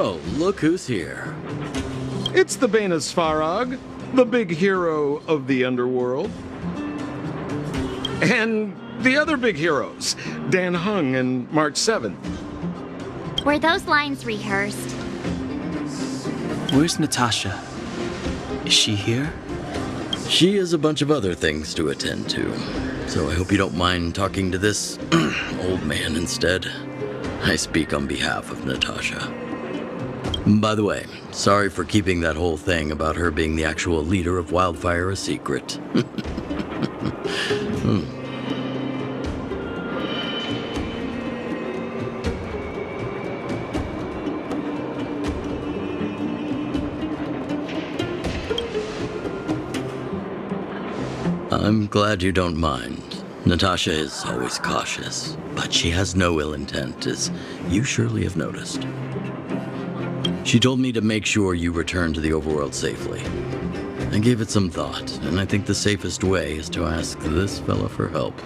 So, look who's here. It's the Banus Farag, the big hero of the underworld. And the other big heroes, Dan Hung and March 7th. Were those lines rehearsed? Where's Natasha? Is she here? She has a bunch of other things to attend to, so I hope you don't mind talking to this old man instead. I speak on behalf of Natasha. By the way, sorry for keeping that whole thing about her being the actual leader of Wildfire a secret. I'm glad you don't mind. Natasha is always cautious, but she has no ill intent, as you surely have noticed. She told me to make sure you return to the overworld safely. I gave it some thought, and I think the safest way is to ask this fella for help.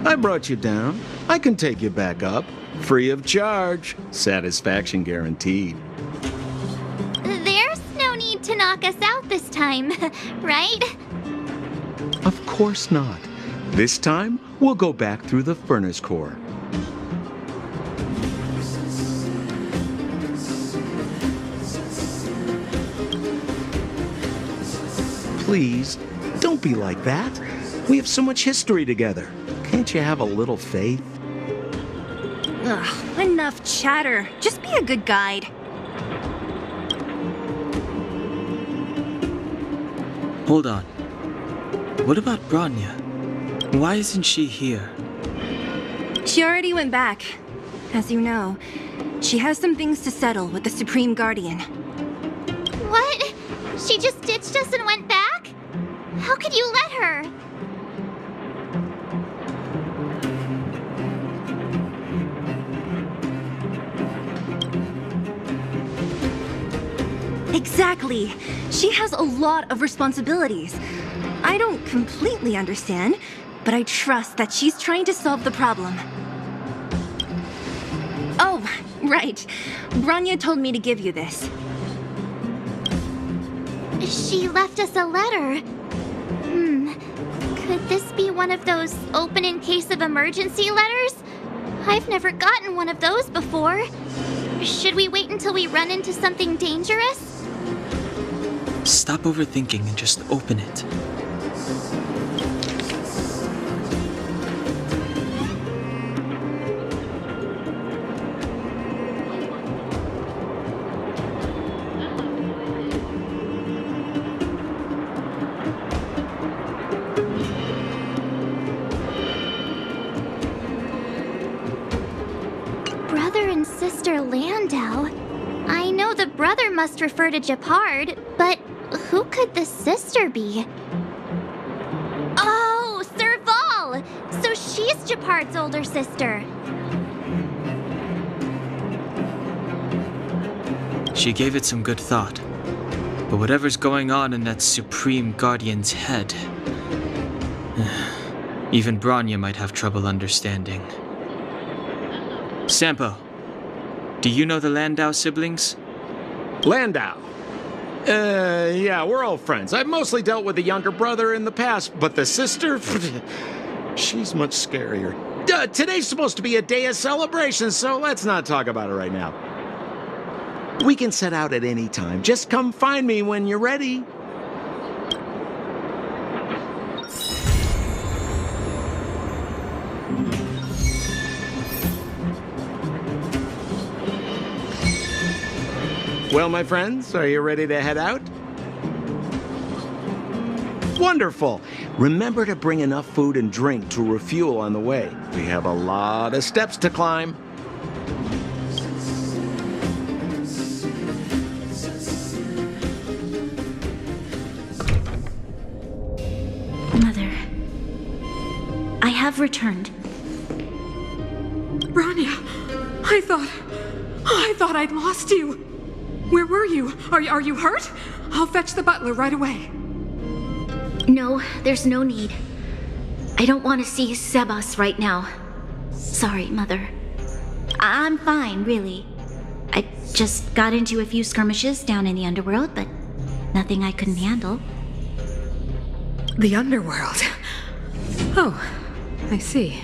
I brought you down. I can take you back up. Free of charge. Satisfaction guaranteed. There's no need to knock us out this time, right? Of course not. This time, we'll go back through the furnace core. Please, don't be like that. We have so much history together. Can't you have a little faith? Ugh, enough chatter. Just be a good guide. Hold on. What about Bronya? Why isn't she here? She already went back. As you know, she has some things to settle with the Supreme Guardian. What? She just ditched us and went back? How could you let her? Exactly. She has a lot of responsibilities. I don't completely understand, but I trust that she's trying to solve the problem. Oh, right. Bronya told me to give you this. She left us a letter. Could this be one of those open in case of emergency letters? I've never gotten one of those before. Should we wait until we run into something dangerous? Stop overthinking and just open it. Brother and sister Landau. I know the brother must refer to Japard, but who could the sister be? Oh, Serval! So she's Japard's older sister. She gave it some good thought. But whatever's going on in that Supreme Guardian's head, even Bronya might have trouble understanding. Sampo, do you know the Landau siblings? Landau. Yeah, we're all friends. I've mostly dealt with the younger brother in the past, but the sister, she's much scarier. Today's supposed to be a day of celebration, so let's not talk about it right now. We can set out at any time. Just come find me when you're ready. Well, my friends, are you ready to head out? Wonderful! Remember to bring enough food and drink to refuel on the way. We have a lot of steps to climb. Mother, I have returned. Bronya, I thought I'd lost you. Where were you? Are you hurt? I'll fetch the butler right away. No, there's no need. I don't want to see Sebas right now. Sorry, Mother. I'm fine, really. Just got into a few skirmishes down in the underworld, but nothing I couldn't handle. The underworld. Oh, I see.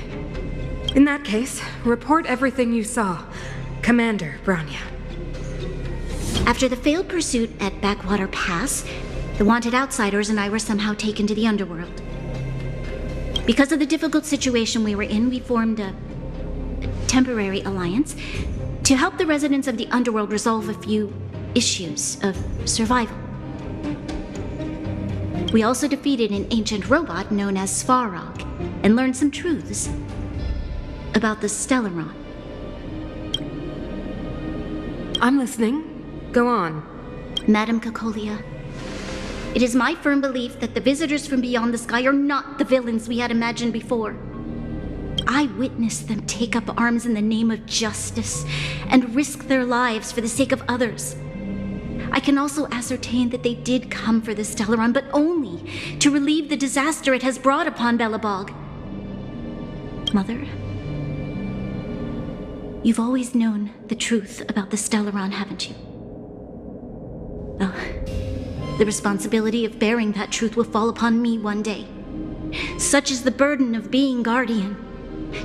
In that case, report everything you saw. Commander Bronya. After the failed pursuit at Backwater Pass, the wanted outsiders and I were somehow taken to the underworld. Because of the difficult situation we were in, we formed a temporary alliance to help the residents of the underworld resolve a few issues of survival. We also defeated an ancient robot known as Svarog and learned some truths about the Stellaron. I'm listening. Go on. Madam Cocolia, it is my firm belief that the visitors from beyond the sky are not the villains we had imagined before. I witnessed them take up arms in the name of justice and risk their lives for the sake of others. I can also ascertain that they did come for the Stellaron, but only to relieve the disaster it has brought upon Belobog. Mother, you've always known the truth about the Stellaron, haven't you? Well, the responsibility of bearing that truth will fall upon me one day. Such is the burden of being guardian,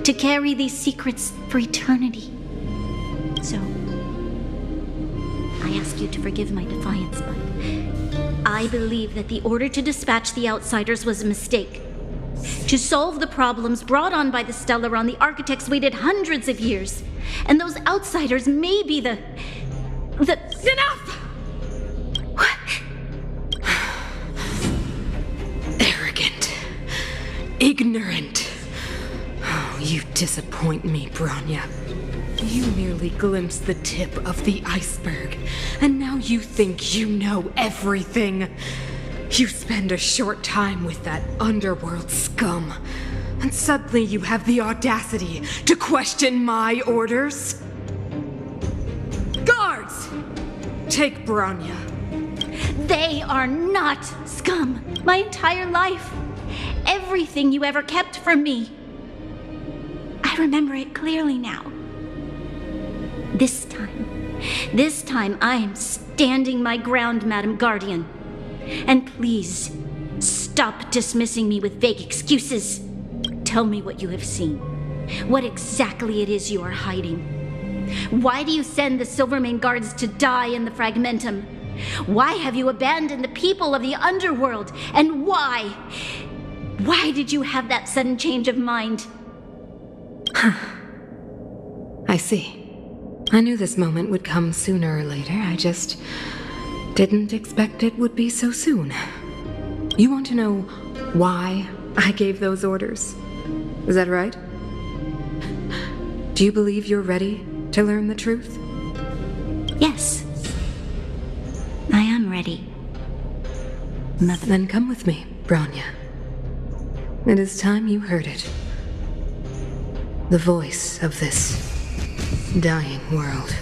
to carry these secrets for eternity. So, I ask you to forgive my defiance, but I believe that the order to dispatch the outsiders was a mistake. To solve the problems brought on by the Stellaron, the architects waited hundreds of years, and those outsiders may be the... Enough! Arrogant. Ignorant. Oh, you disappoint me, Bronya. You merely glimpsed the tip of the iceberg, and now you think you know everything. You spend a short time with that underworld scum, and suddenly you have the audacity to question my orders? Guards! Take Bronya. They are not scum. My entire life. Everything you ever kept from me. I remember it clearly now. This time I am standing my ground, Madam Guardian. And please, stop dismissing me with vague excuses. Tell me what you have seen. What exactly it is you are hiding. Why do you send the Silvermane guards to die in the Fragmentum? Why have you abandoned the people of the underworld? And why? Why did you have that sudden change of mind? I see. I knew this moment would come sooner or later. I just didn't expect it would be so soon. You want to know why I gave those orders? Is that right? Do you believe you're ready to learn the truth? Yes. I am ready. Mother. Then come with me, Bronya. It is time you heard it. The voice of this dying world.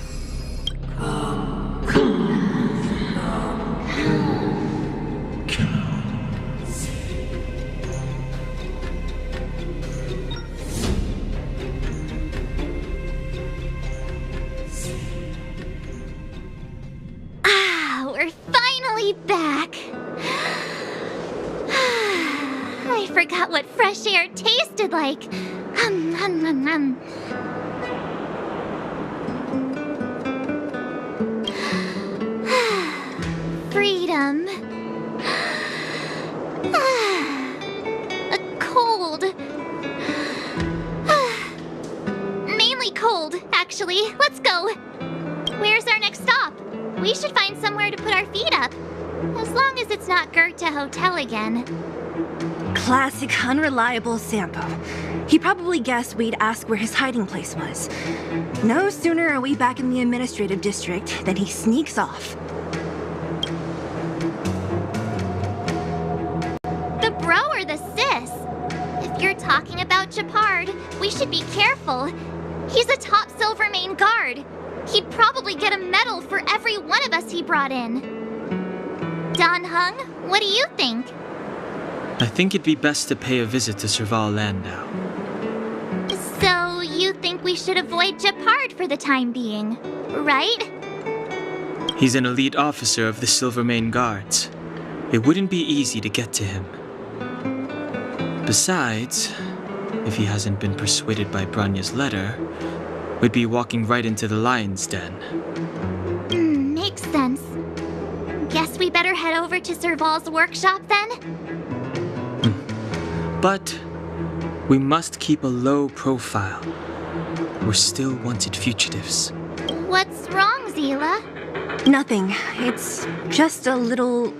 We're finally back. I forgot what fresh air tasted like. Freedom. A cold. Mainly cold, actually. Let's go. Where's our next stop? We should find somewhere to put our feet up. As long as it's not Goethe Hotel again. Classic unreliable Sampo. He probably guessed we'd ask where his hiding place was. No sooner are we back in the administrative district than he sneaks off. The bro or the sis? If you're talking about Japard, we should be careful. He's a top Silvermane guard. He'd probably get a medal for every one of us he brought in. Don Hung, what do you think? I think it'd be best to pay a visit to Serval Landau. So, you think we should avoid Japard for the time being, right? He's an elite officer of the Silvermane Guards. It wouldn't be easy to get to him. Besides, if he hasn't been persuaded by Branya's letter, we'd be walking right into the lion's den. Makes sense. Guess we better head over to Serval's workshop then? But we must keep a low profile. We're still wanted fugitives. What's wrong, Zila? Nothing. It's just a little...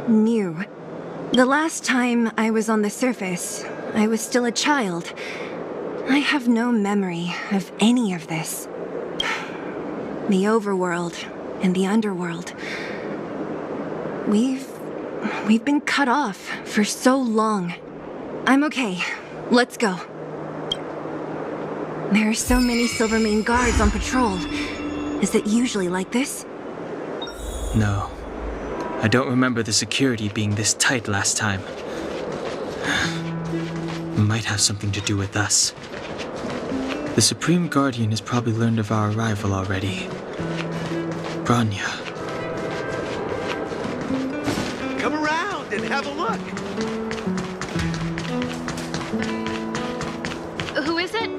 new. The last time I was on the surface, I was still a child. I have no memory of any of this. The overworld and the underworld. We've been cut off for so long. I'm okay. Let's go. There are so many Silvermane guards on patrol. Is it usually like this? No. I don't remember the security being this tight last time. Might have something to do with us. The Supreme Guardian has probably learned of our arrival already. Branya. Come around and have a look. Who is it?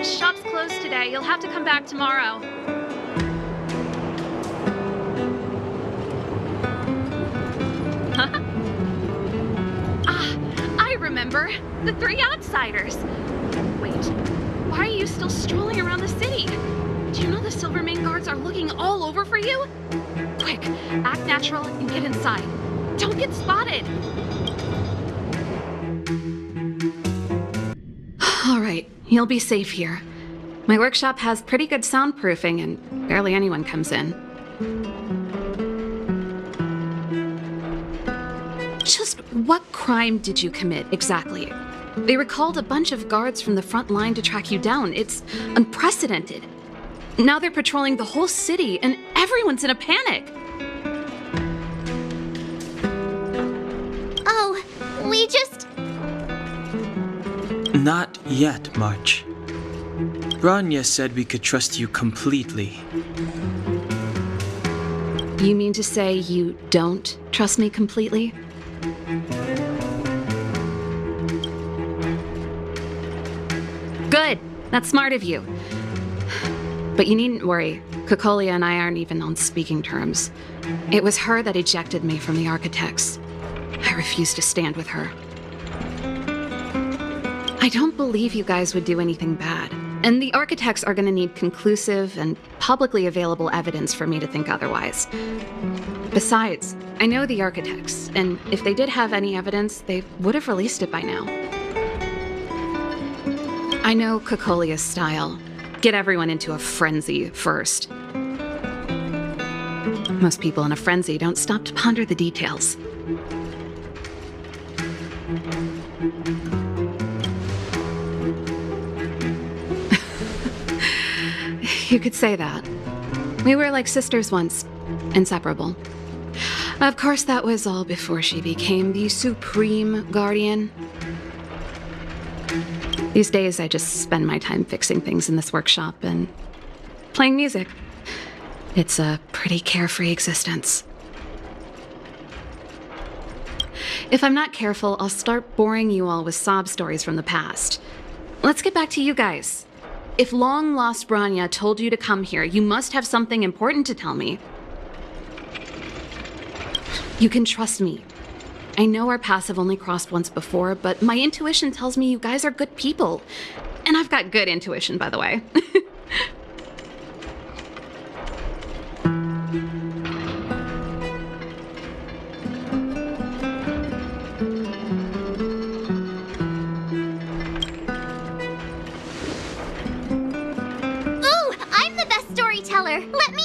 Shop's closed today. You'll have to come back tomorrow. I remember. The three outsiders. Wait, why are you still strolling around the city? Do you know the Silvermane guards are looking all over for you? Quick, act natural and get inside. Don't get spotted. All right, you'll be safe here. My workshop has pretty good soundproofing and barely anyone comes in. Just what crime did you commit, exactly? They recalled a bunch of guards from the front line to track you down. It's unprecedented. Now they're patrolling the whole city, and everyone's in a panic. Oh, we just... Not yet, March. Branya said we could trust you completely. You mean to say you don't trust me completely? Good. That's smart of you. But you needn't worry. Cocolia and I aren't even on speaking terms. It was her that ejected me from the Architects. I refuse to stand with her. I don't believe you guys would do anything bad. And the Architects are going to need conclusive and publicly available evidence for me to think otherwise. Besides, I know the Architects, and if they did have any evidence, they would have released it by now. I know Cocolia's style. Get everyone into a frenzy first. Most people in a frenzy don't stop to ponder the details. You could say that. We were like sisters once, inseparable. Of course, that was all before she became the Supreme Guardian. These days, I just spend my time fixing things in this workshop and playing music. It's a pretty carefree existence. If I'm not careful, I'll start boring you all with sob stories from the past. Let's get back to you guys. If long-lost Branya told you to come here, you must have something important to tell me. You can trust me. I know our paths have only crossed once before, but my intuition tells me you guys are good people. And I've got good intuition, by the way. Ooh, I'm the best storyteller! Let me!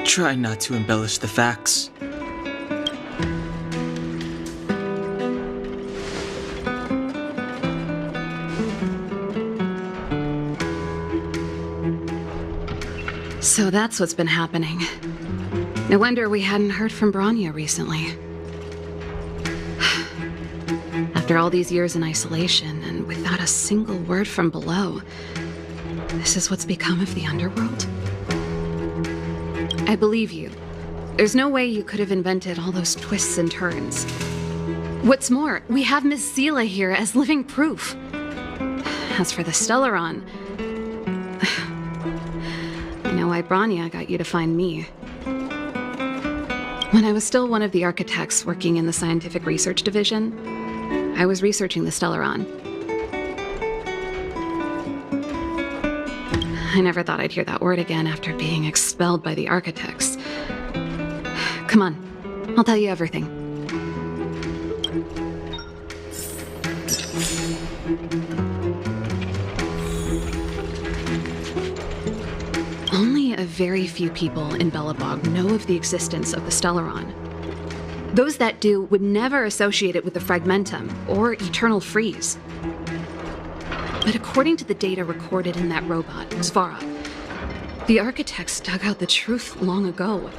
Try not to embellish the facts. So that's what's been happening. No wonder we hadn't heard from Branya recently. After all these years in isolation and without a single word from below, This is what's become of the underworld? I believe you. There's no way you could have invented all those twists and turns. What's more, we have Miss Zila here as living proof. As for the Stellaron, I know why Bronya got you to find me. When I was still one of the architects working in the scientific research division, I was researching the Stellaron. I never thought I'd hear that word again after being expelled by the architects. Come on, I'll tell you everything. Only a very few people in Belobog know of the existence of the Stellaron. Those that do would never associate it with the Fragmentum or Eternal Freeze. But according to the data recorded in that robot, Svara, the architects dug out the truth long ago.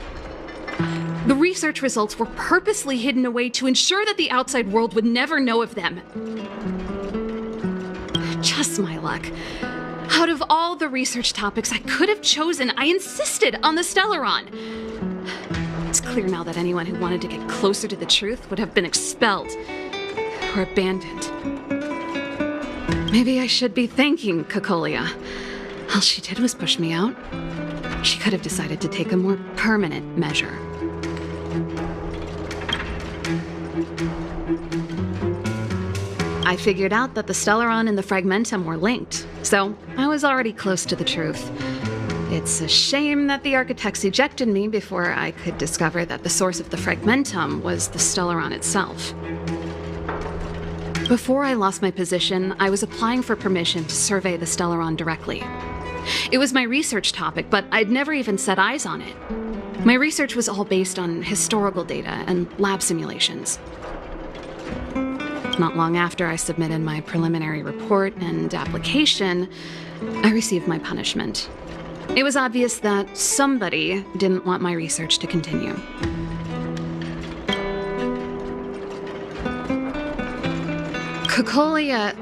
The research results were purposely hidden away to ensure that the outside world would never know of them. Just my luck. Out of all the research topics I could have chosen, I insisted on the Stellaron. It's clear now that anyone who wanted to get closer to the truth would have been expelled or abandoned. Maybe I should be thanking Cocolia. All she did was push me out. She could have decided to take a more permanent measure. I figured out that the Stellaron and the Fragmentum were linked, so I was already close to the truth. It's a shame that the architects ejected me before I could discover that the source of the Fragmentum was the Stellaron itself. Before I lost my position, I was applying for permission to survey the Stellaron directly. It was my research topic, but I'd never even set eyes on it. My research was all based on historical data and lab simulations. Not long after I submitted my preliminary report and application, I received my punishment. It was obvious that somebody didn't want my research to continue. Cocolia...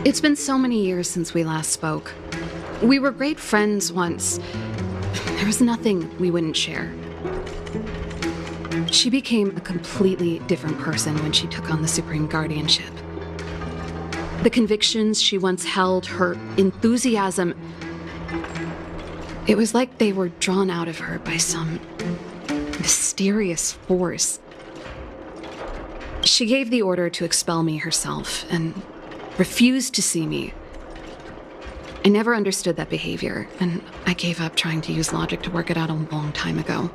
It's been so many years since we last spoke. We were great friends once. There was nothing we wouldn't share. She became a completely different person when she took on the Supreme Guardianship. The convictions she once held, her enthusiasm, it was like they were drawn out of her by some mysterious force. She gave the order to expel me herself and refused to see me. I never understood that behavior, and I gave up trying to use logic to work it out a long time ago.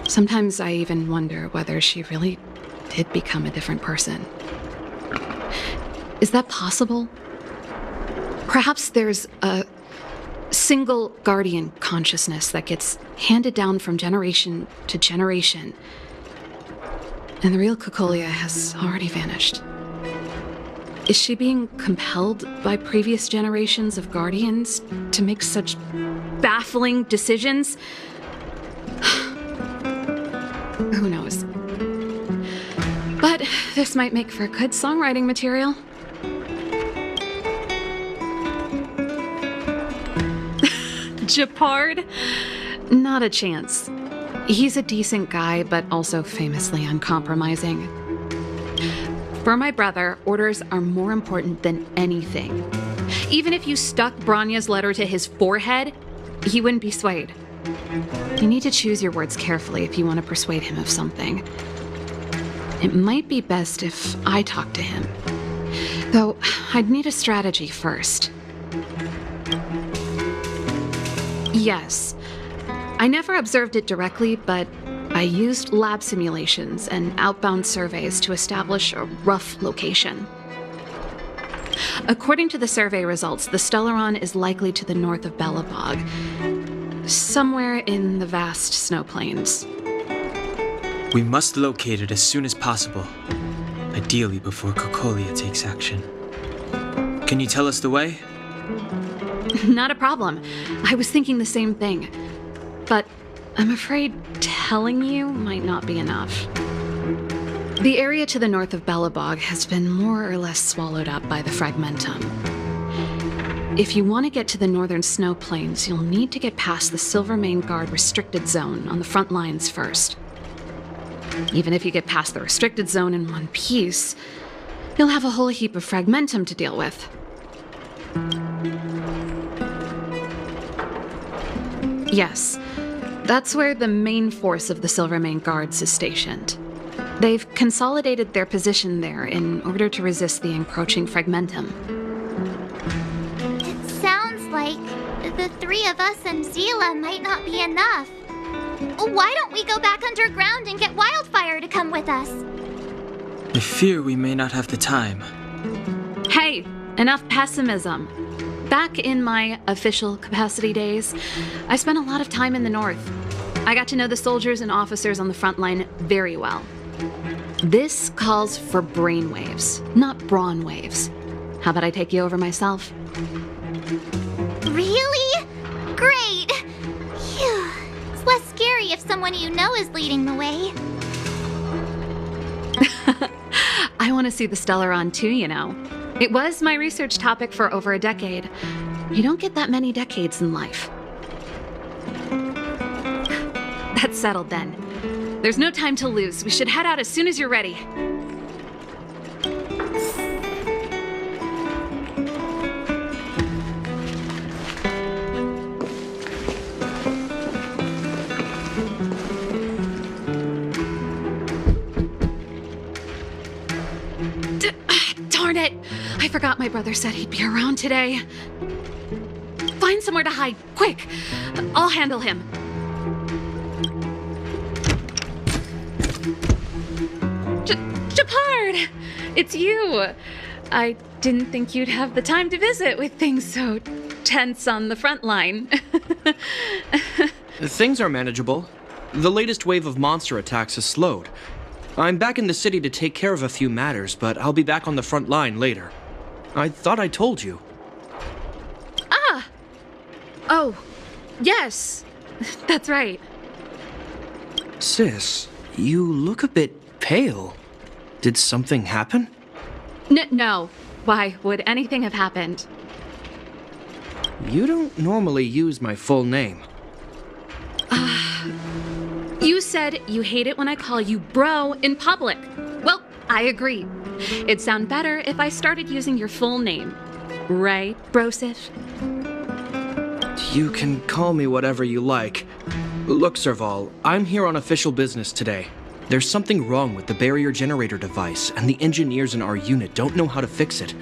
Sometimes I even wonder whether she really did become a different person. Is that possible? Perhaps there's a single guardian consciousness that gets handed down from generation to generation, and the real Cocolia has already vanished. Is she being compelled by previous generations of guardians to make such baffling decisions? Who knows? But this might make for good songwriting material. Japard? Not a chance. He's a decent guy, but also famously uncompromising. For my brother, orders are more important than anything. Even if you stuck Bronya's letter to his forehead, he wouldn't be swayed. You need to choose your words carefully if you want to persuade him of something. It might be best if I talk to him. Though, I'd need a strategy first. Yes. I never observed it directly, but I used lab simulations and outbound surveys to establish a rough location. According to the survey results, the Stellaron is likely to the north of Belobog, somewhere in the vast snow plains. We must locate it as soon as possible, ideally before Cocolia takes action. Can you tell us the way? Not a problem. I was thinking the same thing. But I'm afraid telling you might not be enough. The area to the north of Belobog has been more or less swallowed up by the Fragmentum. If you want to get to the northern snow plains, you'll need to get past the Silvermane Guard restricted zone on the front lines first. Even if you get past the restricted zone in one piece, you'll have a whole heap of fragmentum to deal with. Yes, that's where the main force of the Silvermane Guards is stationed. They've consolidated their position there in order to resist the encroaching fragmentum. It sounds like the three of us and Zila might not be enough. Why don't we go back underground and get Wildfire to come with us? I fear we may not have the time. Hey, enough pessimism. Back in my official capacity days, I spent a lot of time in the north. I got to know the soldiers and officers on the front line very well. This calls for brainwaves, not brawn waves. How about I take you over myself? Really? Great! Phew. It's less scary if someone you know is leading the way. I want to see the Stellaron too, you know. It was my research topic for over a decade. You don't get that many decades in life. That's settled then. There's no time to lose. We should head out as soon as you're ready. Darn it! I forgot my brother said he'd be around today. Find somewhere to hide, quick! I'll handle him. Japard! It's you! I didn't think you'd have the time to visit with things so tense on the front line. Things are manageable. The latest wave of monster attacks has slowed. I'm back in the city to take care of a few matters, but I'll be back on the front line later. I thought I told you. Ah! Oh, yes. That's right. Sis, you look a bit pale. Did something happen? No. Why would anything have happened? You don't normally use my full name. You said you hate it when I call you bro in public. Well, I agree. It'd sound better if I started using your full name. Right, Brosif? You can call me whatever you like. Look, Serval, I'm here on official business today. There's something wrong with the barrier generator device, and the engineers in our unit don't know how to fix it.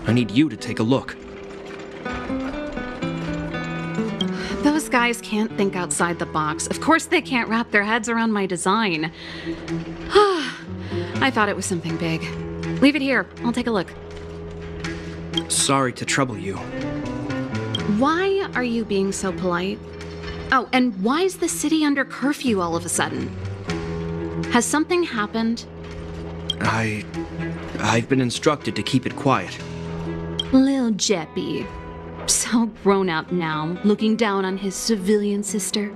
I need you to take a look. Those guys can't think outside the box. Of course they can't wrap their heads around my design. I thought it was something big. Leave it here. I'll take a look. Sorry to trouble you. Why are you being so polite? Oh, and why is the city under curfew all of a sudden? Has something happened? I've been instructed to keep it quiet. Lil Jeppy. So grown up now, looking down on his civilian sister.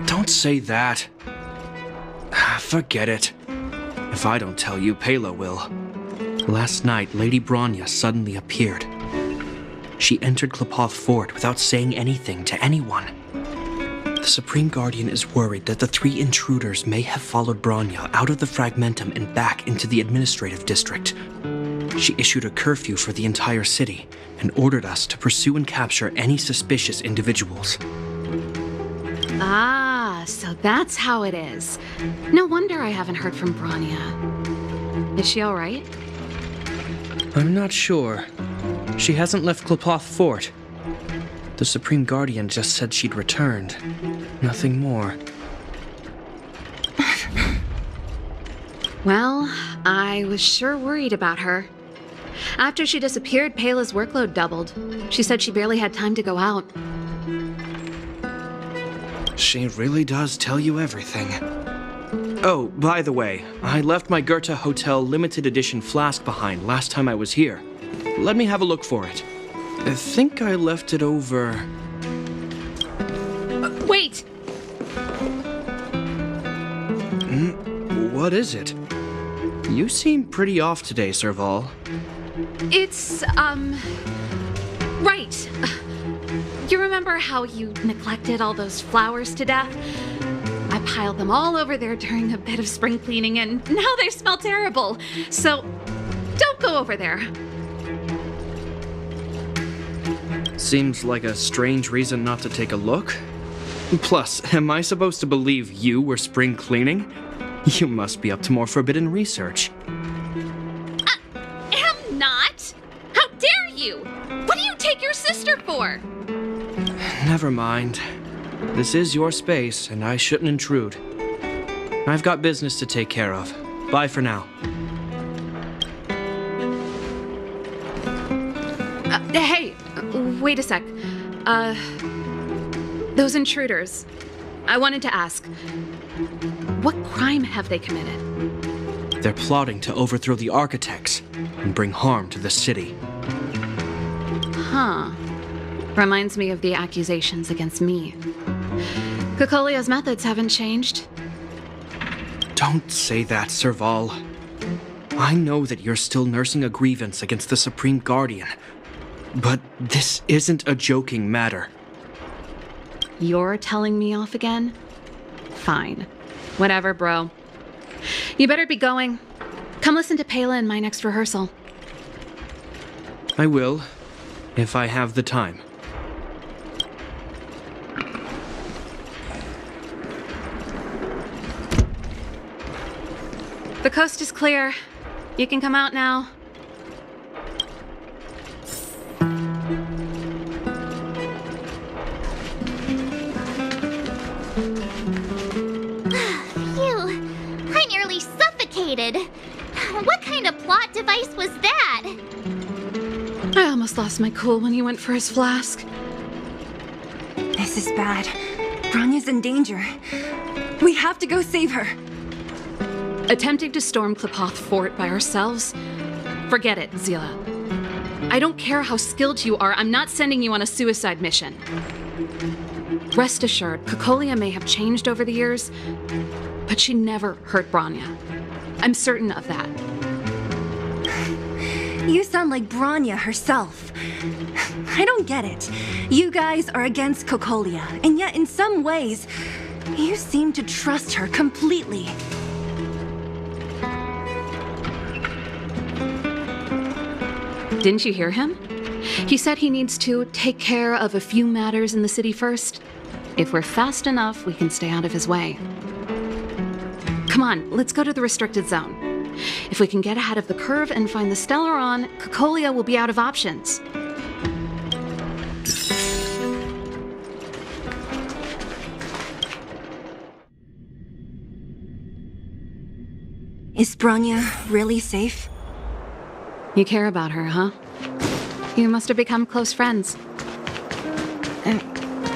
Don't say that. Forget it. If I don't tell you, Pela will. Last night, Lady Bronya suddenly appeared. She entered Klepoth Fort without saying anything to anyone. The Supreme Guardian is worried that the three intruders may have followed Bronya out of the Fragmentum and back into the administrative district. She issued a curfew for the entire city and ordered us to pursue and capture any suspicious individuals. Ah, so that's how it is. No wonder I haven't heard from Bronya. Is she all right? I'm not sure. She hasn't left Klepoth Fort. The Supreme Guardian just said she'd returned. Nothing more. Well, I was sure worried about her. After she disappeared, Pela's workload doubled. She said she barely had time to go out. She really does tell you everything. Oh, by the way, I left my Goethe Hotel limited edition flask behind last time I was here. Let me have a look for it. I think I left it over... Wait! What is it? You seem pretty off today, Serval. It's, Right. You remember how you neglected all those flowers to death? I piled them all over there during a bit of spring cleaning, and now they smell terrible. So, don't go over there. Seems like a strange reason not to take a look. Plus, am I supposed to believe you were spring cleaning? You must be up to more forbidden research. Am not! How dare you! What do you take your sister for? Never mind. This is your space, and I shouldn't intrude. I've got business to take care of. Bye for now. Hey, wait a sec. Those intruders. I wanted to ask, what crime have they committed? They're plotting to overthrow the architects and bring harm to the city. Huh. Reminds me of the accusations against me. Cocolia's methods haven't changed. Don't say that, Serval. I know that you're still nursing a grievance against the Supreme Guardian, but this isn't a joking matter. You're telling me off again? Fine. Whatever, bro. You better be going. Come listen to Pela in my next rehearsal. I will, if I have the time. The coast is clear. You can come out now. Phew, I nearly suffocated. What kind of plot device was that? I almost lost my cool when he went for his flask. This is bad. Bronya's in danger. We have to go save her. Attempting to storm Klipoth Fort by ourselves? Forget it, Zila. I don't care how skilled you are, I'm not sending you on a suicide mission. Rest assured, Cocolia may have changed over the years, but she never hurt Bronya. I'm certain of that. You sound like Bronya herself. I don't get it. You guys are against Cocolia, and yet in some ways, you seem to trust her completely. Didn't you hear him? He said he needs to take care of a few matters in the city first. If we're fast enough, we can stay out of his way. Come on, let's go to the restricted zone. If we can get ahead of the curve and find the Stellaron, Cocolia will be out of options. Is Bronya really safe? You care about her, huh? You must have become close friends.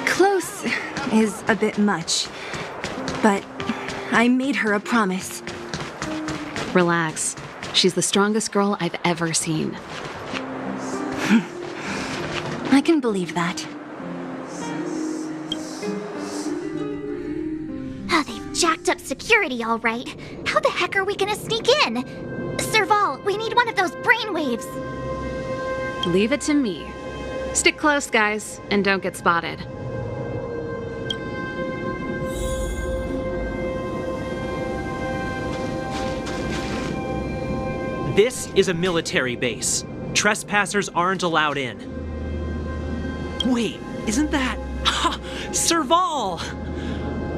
Close is a bit much, but I made her a promise. Relax. She's the strongest girl I've ever seen. I can believe that. Oh, they've jacked up security all right. How the heck are we gonna sneak in? Serval, we need one of those brainwaves. Leave it to me. Stick close, guys, and don't get spotted. This is a military base. Trespassers aren't allowed in. Wait, isn't that... Serval!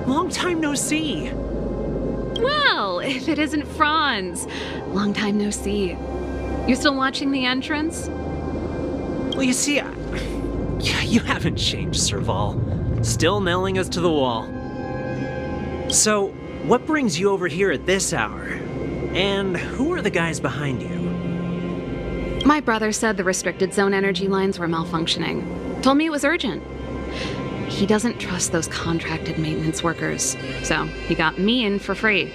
Long time no see. Well, if it isn't Franz. Long time no see. You still watching the entrance? Well, you see, you haven't changed, Serval. Still nailing us to the wall. So, what brings you over here at this hour? And who are the guys behind you? My brother said the restricted zone energy lines were malfunctioning. Told me it was urgent. He doesn't trust those contracted maintenance workers, so he got me in for free.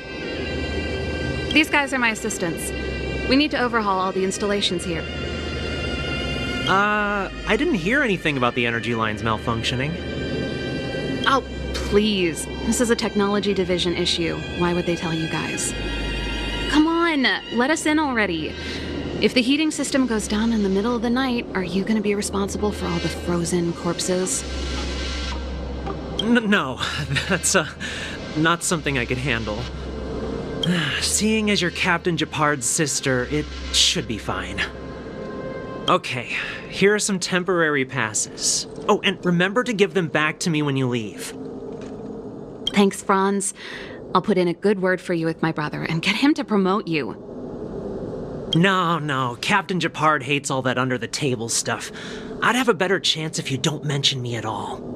These guys are my assistants. We need to overhaul all the installations here. I didn't hear anything about the energy lines malfunctioning. Oh, please. This is a technology division issue. Why would they tell you guys? Come on, let us in already. If the heating system goes down in the middle of the night, are you going to be responsible for all the frozen corpses? No, that's not something I could handle. Seeing as you're Captain Japard's sister, it should be fine. Okay, here are some temporary passes. Oh, and remember to give them back to me when you leave. Thanks, Franz. I'll put in a good word for you with my brother and get him to promote you. No, Captain Japard hates all that under-the-table stuff. I'd have a better chance if you don't mention me at all.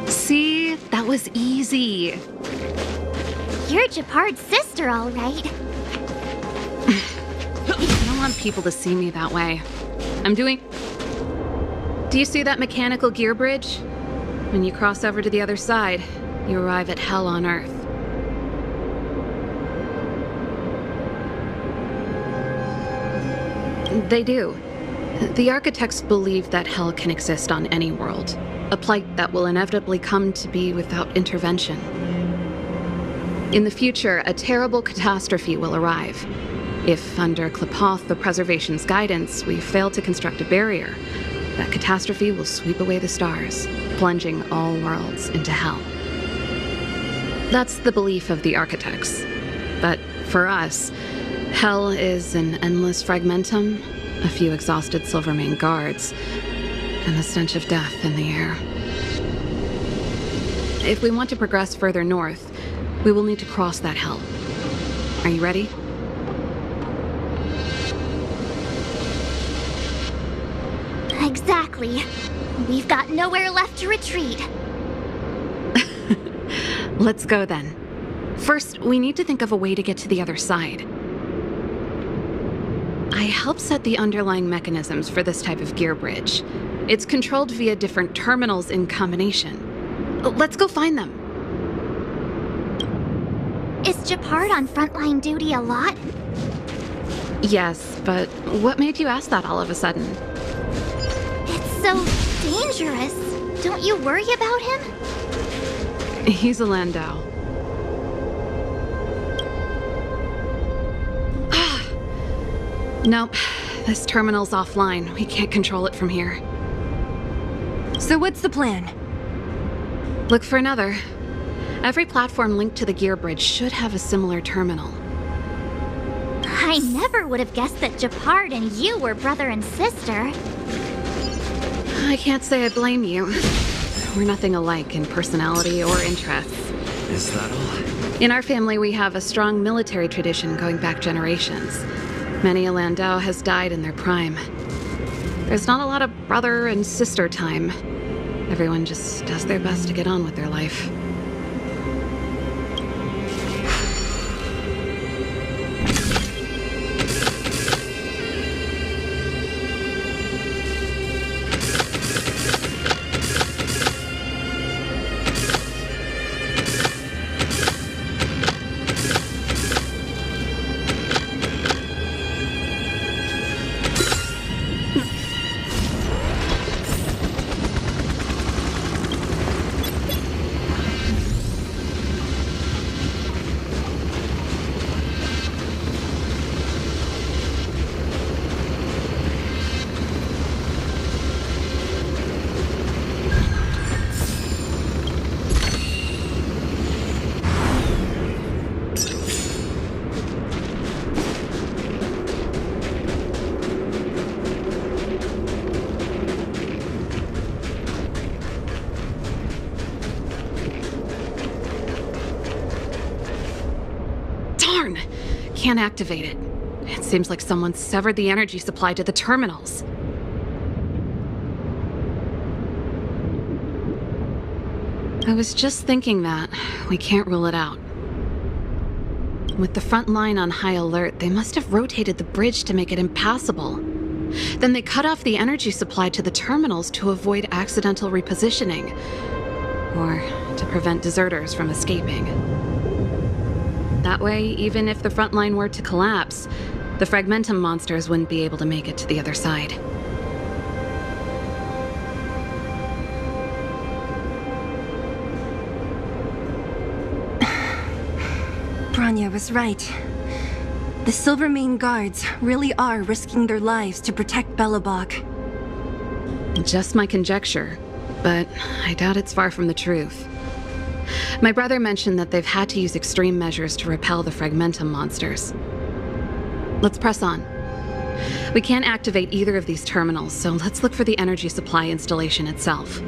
See? That was easy. You're Japard's sister, all right. I don't want people to see me that way. Do you see that mechanical gear bridge? When you cross over to the other side, you arrive at Hell on Earth. They do. The architects believe that Hell can exist on any world, a plight that will inevitably come to be without intervention. In the future, a terrible catastrophe will arrive. If, under Klapoth, the Preservation's guidance, we fail to construct a barrier, that catastrophe will sweep away the stars, plunging all worlds into Hell. That's the belief of the architects. But for us, Hell is an endless fragmentum, a few exhausted Silvermane guards, and the stench of death in the air. If we want to progress further north, we will need to cross that Hell. Are you ready? Exactly. We've got nowhere left to retreat. Let's go then. First, we need to think of a way to get to the other side. I helped set the underlying mechanisms for this type of gear bridge. It's controlled via different terminals in combination. Let's go find them. Is Japard on frontline duty a lot? Yes, but what made you ask that all of a sudden? It's so dangerous. Don't you worry about him? He's a Landau. Nope. This terminal's offline. We can't control it from here. So what's the plan? Look for another. Every platform linked to the gear bridge should have a similar terminal. I never would have guessed that Japard and you were brother and sister. I can't say I blame you. We're nothing alike in personality or interests. Is that all? In our family, we have a strong military tradition going back generations. Many a Landau has died in their prime. There's not a lot of brother and sister time. Everyone just does their best to get on with their life. Can't activate it. It seems like someone severed the energy supply to the terminals. I was just thinking that. We can't rule it out. With the front line on high alert, they must have rotated the bridge to make it impassable. Then they cut off the energy supply to the terminals to avoid accidental repositioning, or to prevent deserters from escaping. That way, even if the front line were to collapse, the Fragmentum monsters wouldn't be able to make it to the other side. Bronya was right. The Silvermane guards really are risking their lives to protect Belobog. Just my conjecture, but I doubt it's far from the truth. My brother mentioned that they've had to use extreme measures to repel the Fragmentum monsters. Let's press on. We can't activate either of these terminals, so let's look for the energy supply installation itself.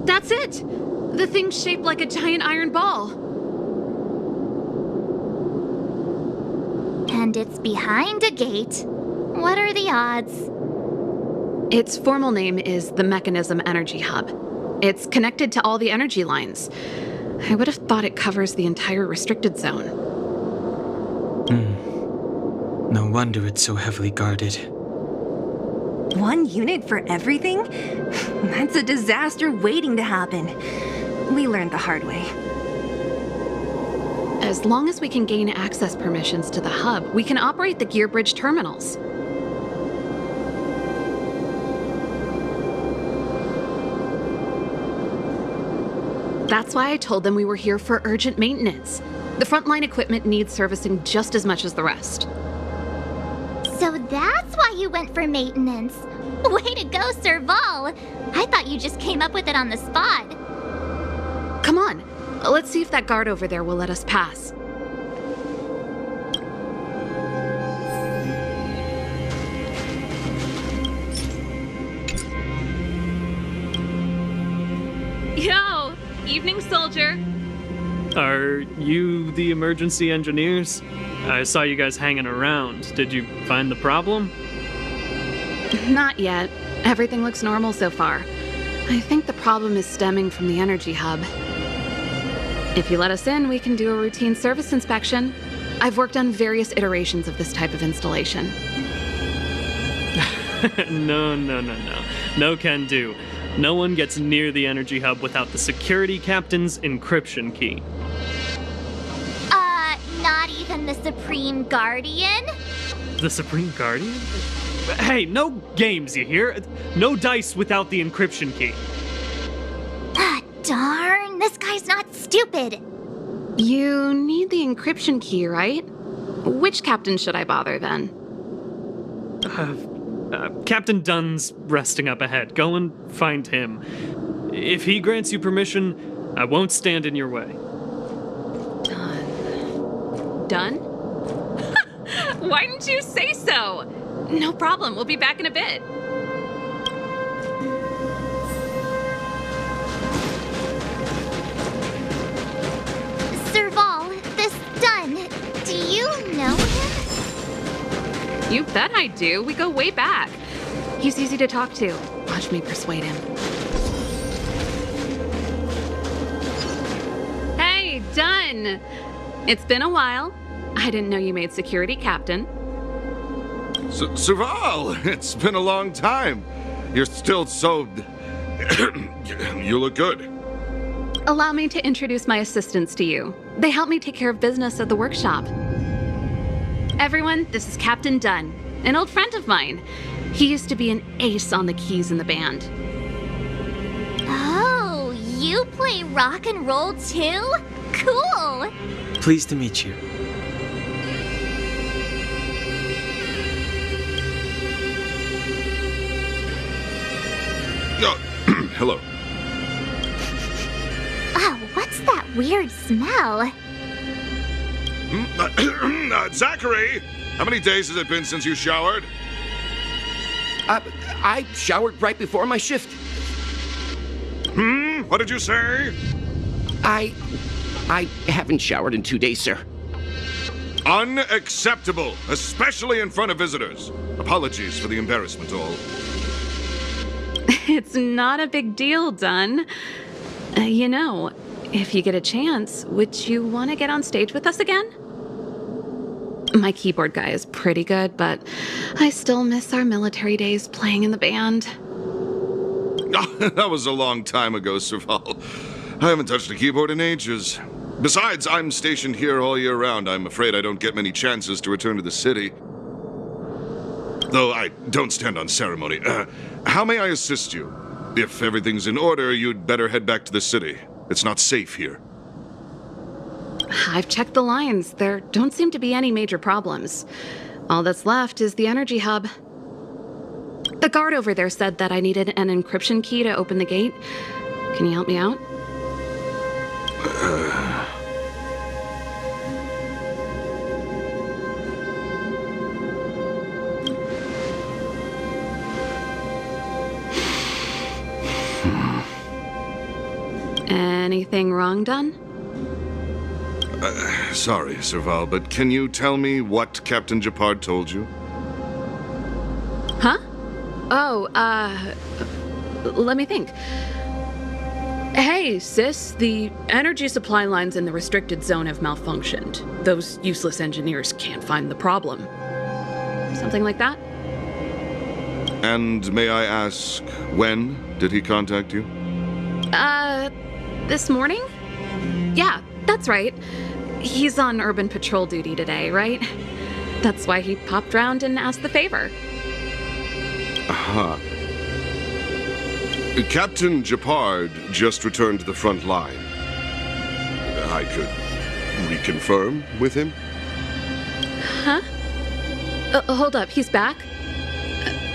That's it! The thing's shaped like a giant iron ball. And it's behind a gate. What are the odds? Its formal name is the Mechanism Energy Hub. It's connected to all the energy lines. I would have thought it covers the entire restricted zone. No wonder it's so heavily guarded. One unit for everything? That's a disaster waiting to happen. We learned the hard way. As long as we can gain access permissions to the hub, we can operate the gear bridge terminals. That's why I told them we were here for urgent maintenance. The frontline equipment needs servicing just as much as the rest. So that's why you went for maintenance. Way to go, Serval! I thought you just came up with it on the spot. Come on, let's see if that guard over there will let us pass. Yo! Evening, soldier! Are you the emergency engineers? I saw you guys hanging around. Did you find the problem? Not yet. Everything looks normal so far. I think the problem is stemming from the energy hub. If you let us in, we can do a routine service inspection. I've worked on various iterations of this type of installation. No. No can do. No one gets near the energy hub without the security captain's encryption key. Not even the Supreme Guardian? The Supreme Guardian? Hey, no games, you hear? No dice without the encryption key. Ah, darn, this guy's not stupid. You need the encryption key, right? Which captain should I bother then? Captain Dunn's resting up ahead. Go and find him. If he grants you permission, I won't stand in your way. Done? Why didn't you say so? No problem, we'll be back in a bit. Serval, this Dunn, do you know him? You bet I do. We go way back. He's easy to talk to. Watch me persuade him. Hey, Dunn! It's been a while. I didn't know you made security captain. Serval, it's been a long time. You're still so... You look good. Allow me to introduce my assistants to you. They help me take care of business at the workshop. Everyone, this is Captain Dunn, an old friend of mine. He used to be an ace on the keys in the band. Oh, you play rock and roll too? Cool! Pleased to meet you. Hello. Oh, what's that weird smell? Zachary! How many days has it been since you showered? I showered right before my shift. What did you say? I haven't showered in 2 days, sir. Unacceptable, especially in front of visitors. Apologies for the embarrassment, all. It's not a big deal, Dunn. You know, if you get a chance, would you want to get on stage with us again? My keyboard guy is pretty good, but I still miss our military days playing in the band. That was a long time ago, Serval. I haven't touched a keyboard in ages. Besides, I'm stationed here all year round. I'm afraid I don't get many chances to return to the city. Though I don't stand on ceremony. How may I assist you? If everything's in order, you'd better head back to the city. It's not safe here. I've checked the lines. There don't seem to be any major problems. All that's left is the energy hub. The guard over there said that I needed an encryption key to open the gate. Can you help me out? Anything wrong, Dunn? Sorry, Serval, but can you tell me what Captain Japard told you? Huh? Oh, let me think. Hey, sis, the energy supply lines in the restricted zone have malfunctioned. Those useless engineers can't find the problem. Something like that? And may I ask, when did he contact you? This morning? Yeah, that's right. He's on urban patrol duty today, right? That's why he popped round and asked the favor. Aha. Captain Japard just returned to the front line. I could reconfirm with him? Huh? Hold up, he's back?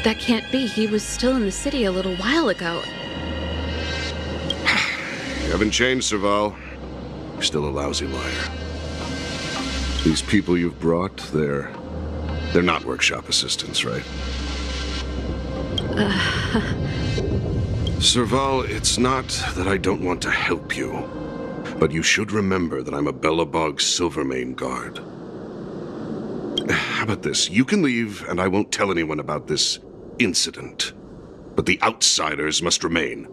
That can't be. He was still in the city a little while ago. You haven't changed, Serval. You're still a lousy liar. These people you've brought, they're not workshop assistants, right? Serval, it's not that I don't want to help you, but you should remember that I'm a Belobog Silvermane guard. How about this? You can leave, and I won't tell anyone about this incident. But the outsiders must remain.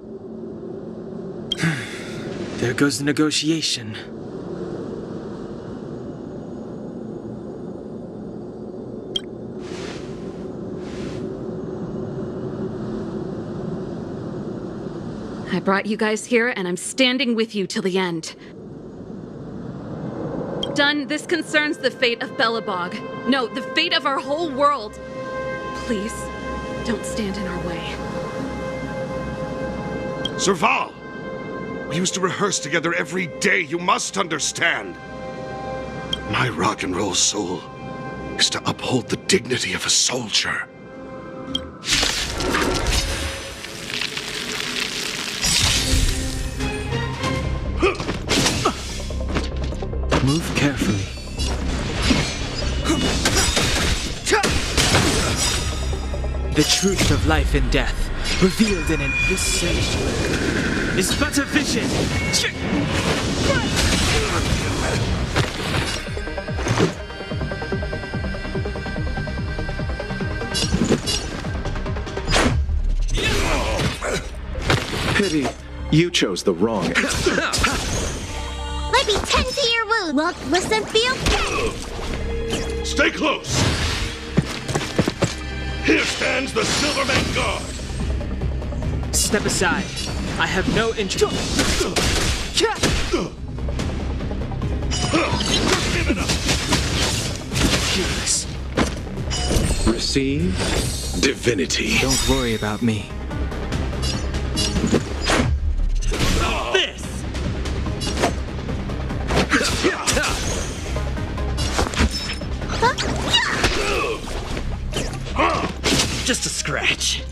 There goes the negotiation. I brought you guys here, and I'm standing with you till the end. Dunn, this concerns the fate of Belobog. No, the fate of our whole world. Please, don't stand in our way. Serval! We used to rehearse together every day, you must understand. My rock and roll soul is to uphold the dignity of a soldier. Move carefully. The truth of life and death, revealed in this sanctuary, is but a vision. Pity, you chose the wrong. Let me tend to your wound. Look, listen, feel. Stay close! Here stands the Silvermane Guard! Step aside. I have no interest. Receive divinity. Don't worry about me. This! Just a scratch.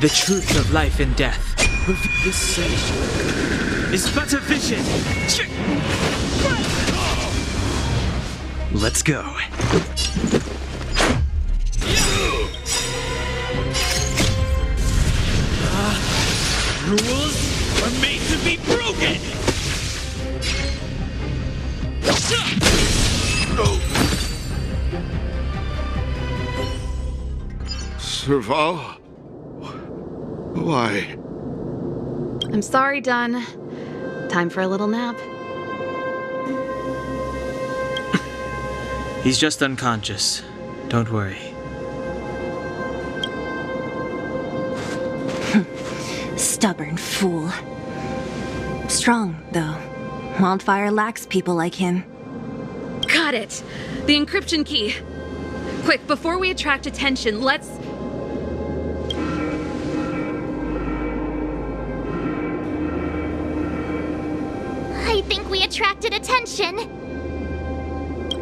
The truth of life and death. This sage is but a vision. Let's go. Rules are made to be broken! Serval? Why? I'm sorry, Dunn. Time for a little nap. He's just unconscious. Don't worry. Stubborn fool. Strong, though. Wildfire lacks people like him. Got it! The encryption key. Quick, before we attract attention, let's... I think we attracted attention.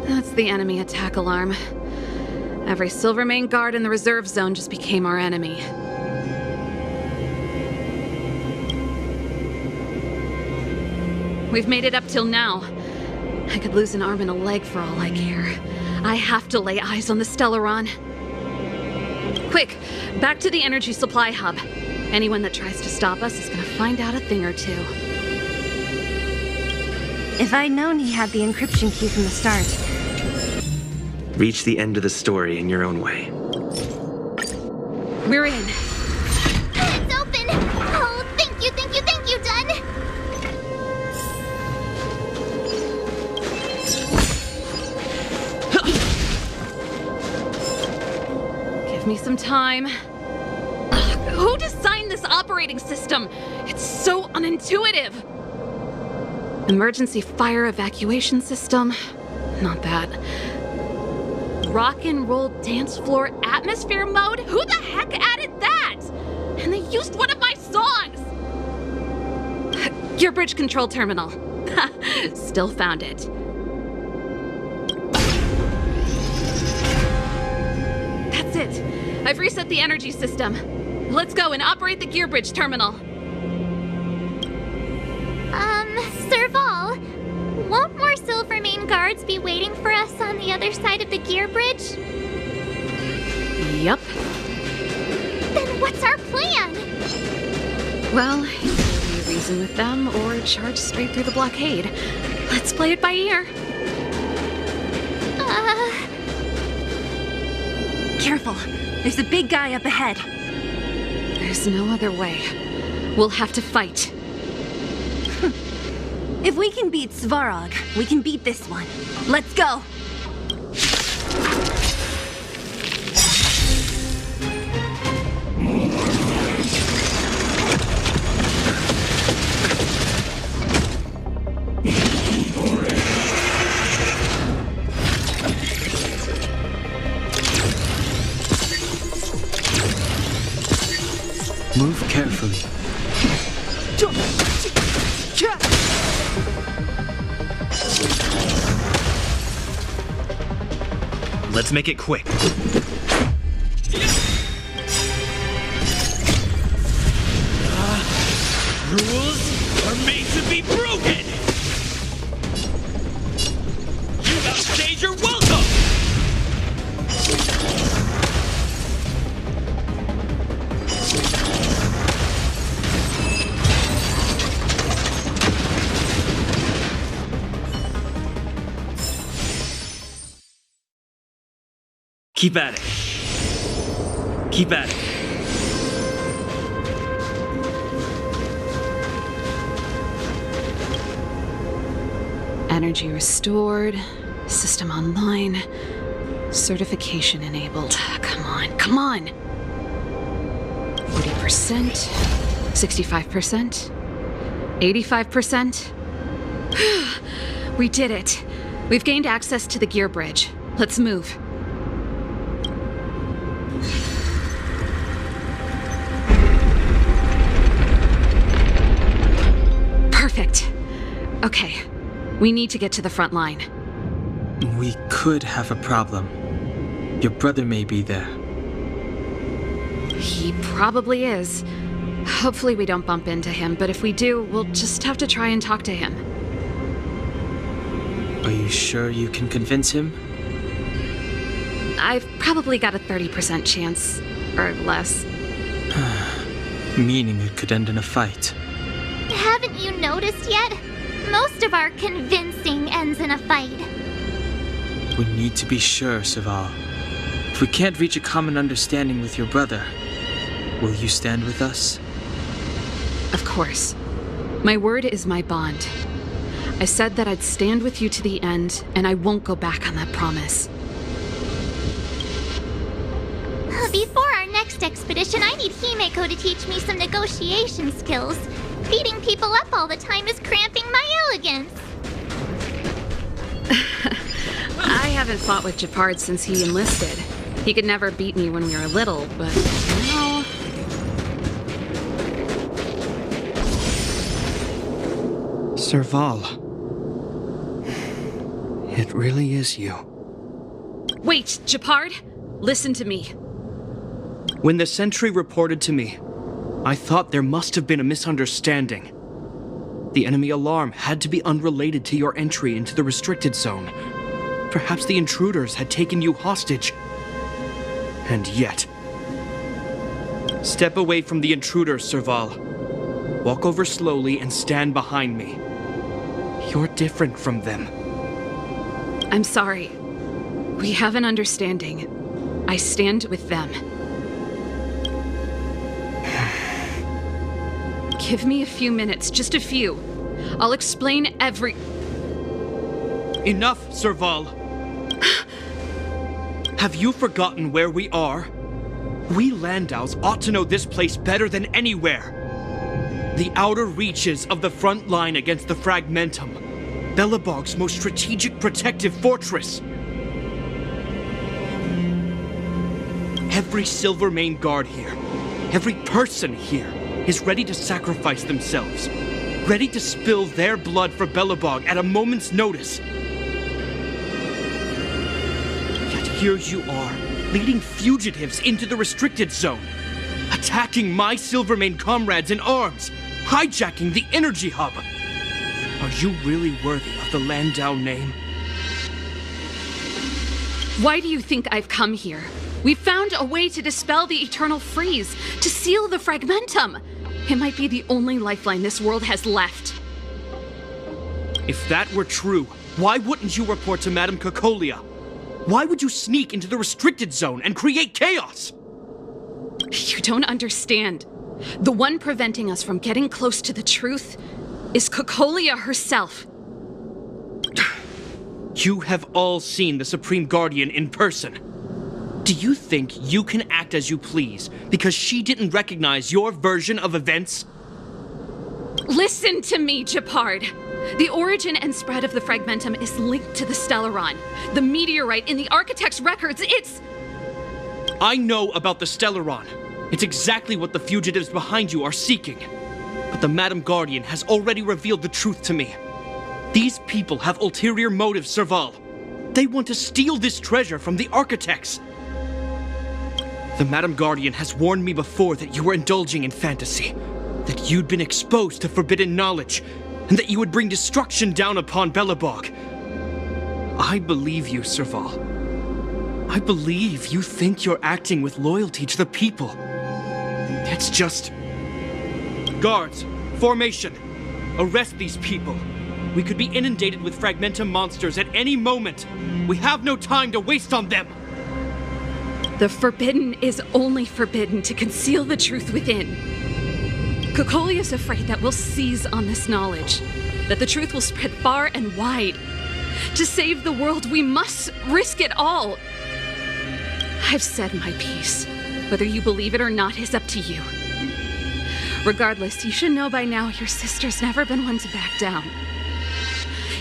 That's the enemy attack alarm. Every Silvermane guard in the reserve zone just became our enemy. We've made it up till now. I could lose an arm and a leg for all I care. I have to lay eyes on the Stellaron. Quick, back to the energy supply hub. Anyone that tries to stop us is gonna find out a thing or two. If I'd known he had the encryption key from the start. Reach the end of the story in your own way. We're in. It's open! Oh, thank you, Dunn! Give me some time. Who designed this operating system? It's so unintuitive. Emergency fire evacuation system? Not that. Rock and roll dance floor atmosphere mode? Who the heck added that? And they used one of my songs! Gear bridge control terminal. Still found it. That's it. I've reset the energy system. Let's go and operate the gear bridge terminal. Serval, won't more Silvermane guards be waiting for us on the other side of the gear bridge? Yup. Then what's our plan? Well, either we reason with them or charge straight through the blockade. Let's play it by ear. Careful. There's a big guy up ahead. There's no other way. We'll have to fight. If we can beat Svarog, we can beat this one. Let's go! Move carefully. Let's make it quick. Rules are made to be broken! You outstayed your welcome! Keep at it. Keep at it. Energy restored. System online. Certification enabled. Come on, come on! 40%. 65%. 85%. We did it. We've gained access to the gear bridge. Let's move. Perfect. Okay, we need to get to the front line. We could have a problem. Your brother may be there. He probably is. Hopefully we don't bump into him, but if we do, we'll just have to try and talk to him. Are you sure you can convince him? I've probably got a 30% chance, or less. Meaning it could end in a fight. Haven't you noticed yet? Most of our convincing ends in a fight. We need to be sure, Serval. If we can't reach a common understanding with your brother, will you stand with us? Of course. My word is my bond. I said that I'd stand with you to the end, and I won't go back on that promise. Before our next expedition, I need Himeko to teach me some negotiation skills. Beating people up all the time is cramping my elegance. I haven't fought with Japard since he enlisted. He could never beat me when we were little, but now... Serval. It really is you. Wait, Japard! Listen to me. When the sentry reported to me, I thought there must have been a misunderstanding. The enemy alarm had to be unrelated to your entry into the restricted zone. Perhaps the intruders had taken you hostage. And yet... Step away from the intruders, Serval. Walk over slowly and stand behind me. You're different from them. I'm sorry. We have an understanding. I stand with them. Give me a few minutes, just a few. I'll explain every... Enough, Serval! Have you forgotten where we are? We Landaus ought to know this place better than anywhere. The outer reaches of the front line against the Fragmentum. Belobog's most strategic protective fortress. Every Silvermane guard here, every person here, is ready to sacrifice themselves. Ready to spill their blood for Belobog at a moment's notice. Yet here you are, leading fugitives into the restricted zone. Attacking my Silvermane comrades in arms. Hijacking the energy hub. Are you really worthy of the Landau name? Why do you think I've come here? We found a way to dispel the eternal freeze, to seal the Fragmentum. It might be the only lifeline this world has left. If that were true, why wouldn't you report to Madame Cocolia? Why would you sneak into the restricted zone and create chaos? You don't understand. The one preventing us from getting close to the truth is Cocolia herself. You have all seen the Supreme Guardian in person. Do you think you can act as you please because she didn't recognize your version of events? Listen to me, Japard. The origin and spread of the Fragmentum is linked to the Stellaron. The meteorite in the Architect's records, it's... I know about the Stellaron. It's exactly what the fugitives behind you are seeking. But the Madam Guardian has already revealed the truth to me. These people have ulterior motives, Serval. They want to steal this treasure from the Architects. The Madam Guardian has warned me before that you were indulging in fantasy, that you'd been exposed to forbidden knowledge, and that you would bring destruction down upon Belobog. I believe you, Serval. I believe you think you're acting with loyalty to the people. It's just... Guards, formation. Arrest these people. We could be inundated with Fragmentum monsters at any moment. We have no time to waste on them. The forbidden is only forbidden to conceal the truth within. Cocolia's afraid that we'll seize on this knowledge, that the truth will spread far and wide. To save the world, we must risk it all. I've said my piece. Whether you believe it or not is up to you. Regardless, you should know by now your sister's never been one to back down.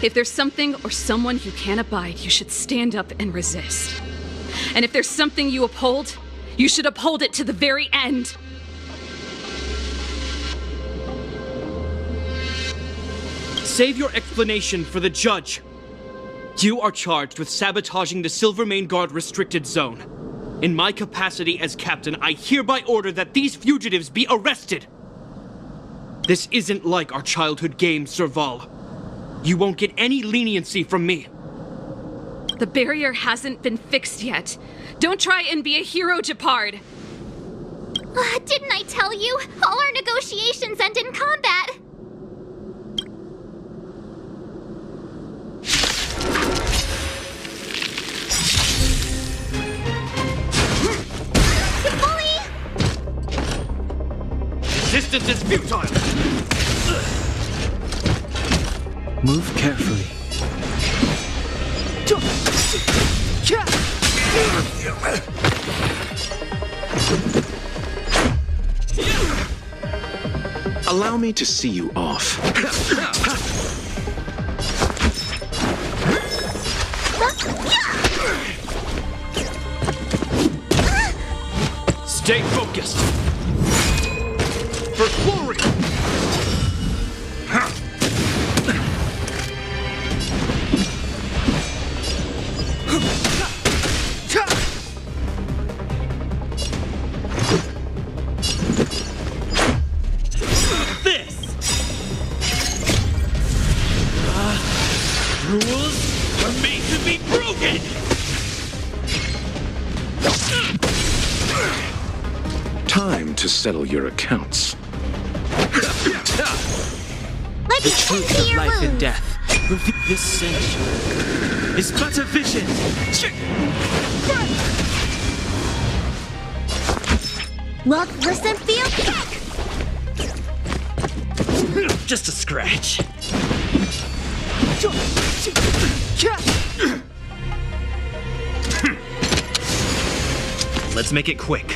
If there's something or someone you can't abide, you should stand up and resist. And if there's something you uphold, you should uphold it to the very end. Save your explanation for the judge. You are charged with sabotaging the Silvermane Guard restricted zone. In my capacity as captain, I hereby order that these fugitives be arrested. This isn't like our childhood game, Serval. You won't get any leniency from me. The barrier hasn't been fixed yet. Don't try and be a hero, Japard. Didn't I tell you? All our negotiations end in combat. Resistance is futile! Move carefully. Allow me to see you off. Stay focused! For glory! Rules are made to be broken! Time to settle your accounts. Let The me tend truth to of your life and wounds. death. Reveal this sanctuary is but a vision. Look, listen, feel, kick! Just a scratch. Let's make it quick.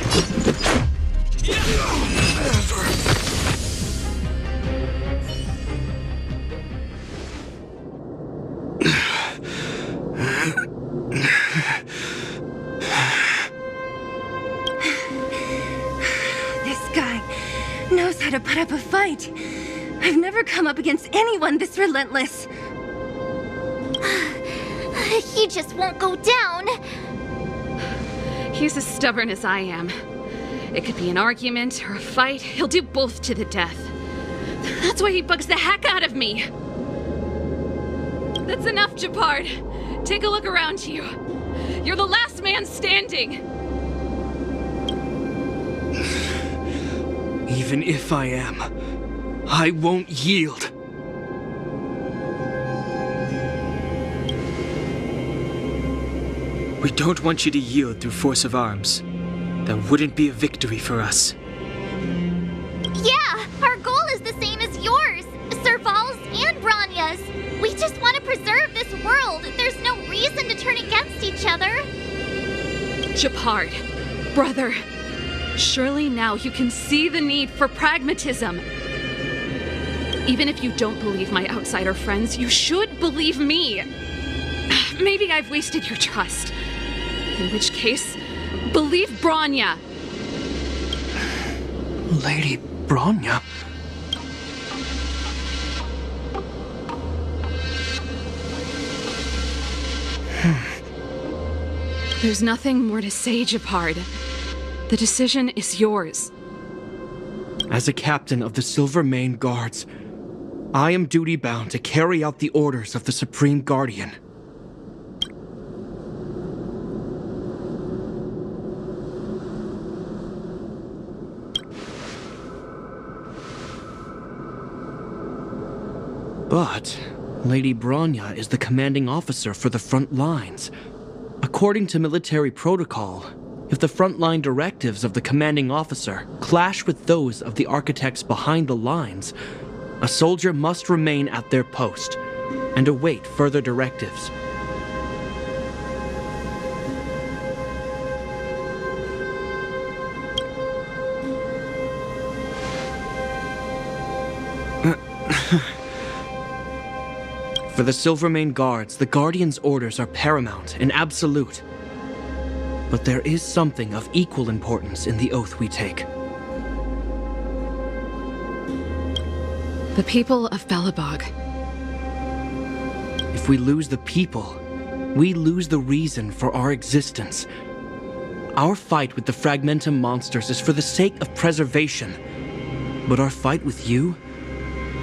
This guy knows how to put up a fight. I've never come up against anyone this relentless. He just won't go down. He's as stubborn as I am. It could be an argument or a fight. He'll do both to the death. That's why he bugs the heck out of me. That's enough, Japard. Take a look around you. You're the last man standing. Even if I am, I won't yield. We don't want you to yield through force of arms. That wouldn't be a victory for us. Yeah, our goal is the same as yours, Serval's and Branya's. We just want to preserve this world. There's no reason to turn against each other. Japard, brother, surely now you can see the need for pragmatism. Even if you don't believe my outsider friends, you should believe me. Maybe I've wasted your trust. In which case, believe Branya. Lady Branya? There's nothing more to say, Japard. The decision is yours. As a captain of the Silvermane Guards, I am duty-bound to carry out the orders of the Supreme Guardian. But Lady Branya is the commanding officer for the front lines. According to military protocol, if the frontline directives of the commanding officer clash with those of the architects behind the lines, a soldier must remain at their post and await further directives. For the Silvermane Guards, the Guardian's orders are paramount and absolute. But there is something of equal importance in the oath we take. The people of Belobog. If we lose the people, we lose the reason for our existence. Our fight with the Fragmentum monsters is for the sake of preservation. But our fight with you,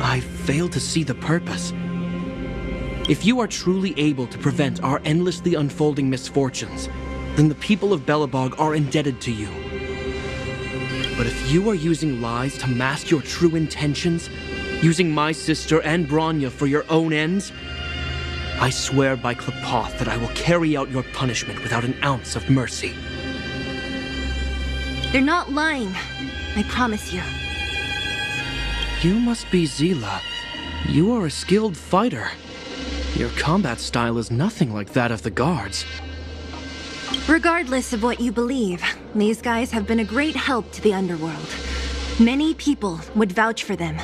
I fail to see the purpose. If you are truly able to prevent our endlessly unfolding misfortunes, then the people of Belobog are indebted to you. But if you are using lies to mask your true intentions, using my sister and Bronya for your own ends, I swear by Klapoth that I will carry out your punishment without an ounce of mercy. They're not lying. I promise you. You must be Zila. You are a skilled fighter. Your combat style is nothing like that of the guards. Regardless of what you believe, these guys have been a great help to the underworld. Many people would vouch for them.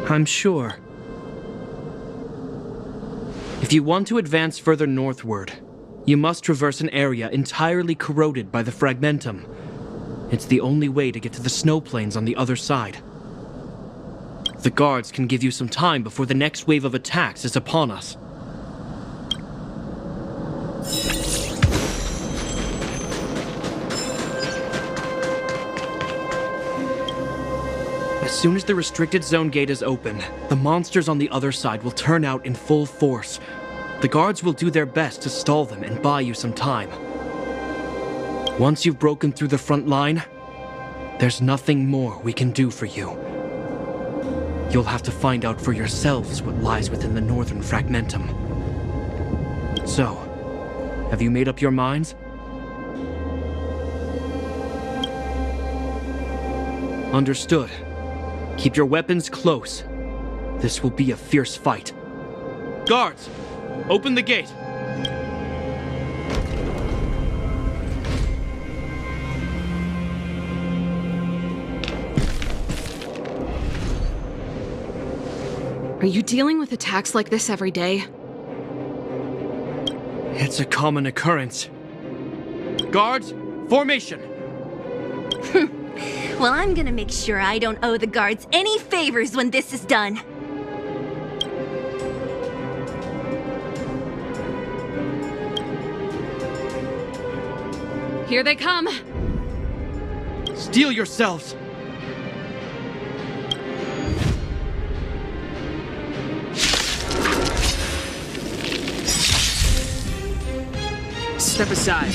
I'm sure. If you want to advance further northward, you must traverse an area entirely corroded by the Fragmentum. It's the only way to get to the snow plains on the other side. The guards can give you some time before the next wave of attacks is upon us. As soon as the restricted zone gate is open, the monsters on the other side will turn out in full force. The guards will do their best to stall them and buy you some time. Once you've broken through the front line, there's nothing more we can do for you. You'll have to find out for yourselves what lies within the northern Fragmentum. So, have you made up your minds? Understood. Keep your weapons close. This will be a fierce fight. Guards, open the gate. Are you dealing with attacks like this every day? It's a common occurrence. Guards, formation! Well, I'm gonna make sure I don't owe the guards any favors when this is done. Here they come! Steel yourselves! Step aside.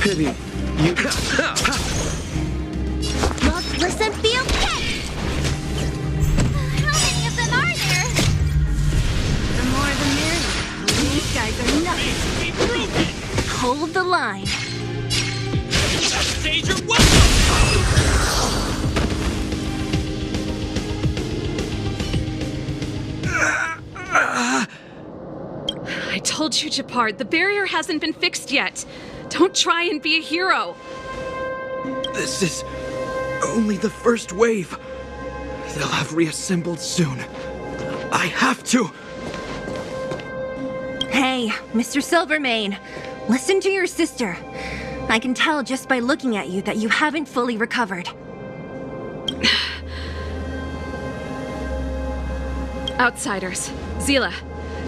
Pity, you... Look, listen, feel, kick! How many of them are there? The more the merrier. These guys are nothing. Hold the line. Stage your welcome! I told you, Japard, the barrier hasn't been fixed yet. Don't try and be a hero. This is only the first wave. They'll have reassembled soon. I have to. Hey, Mr. Silvermane, listen to your sister. I can tell just by looking at you that you haven't fully recovered. Outsiders. Zila,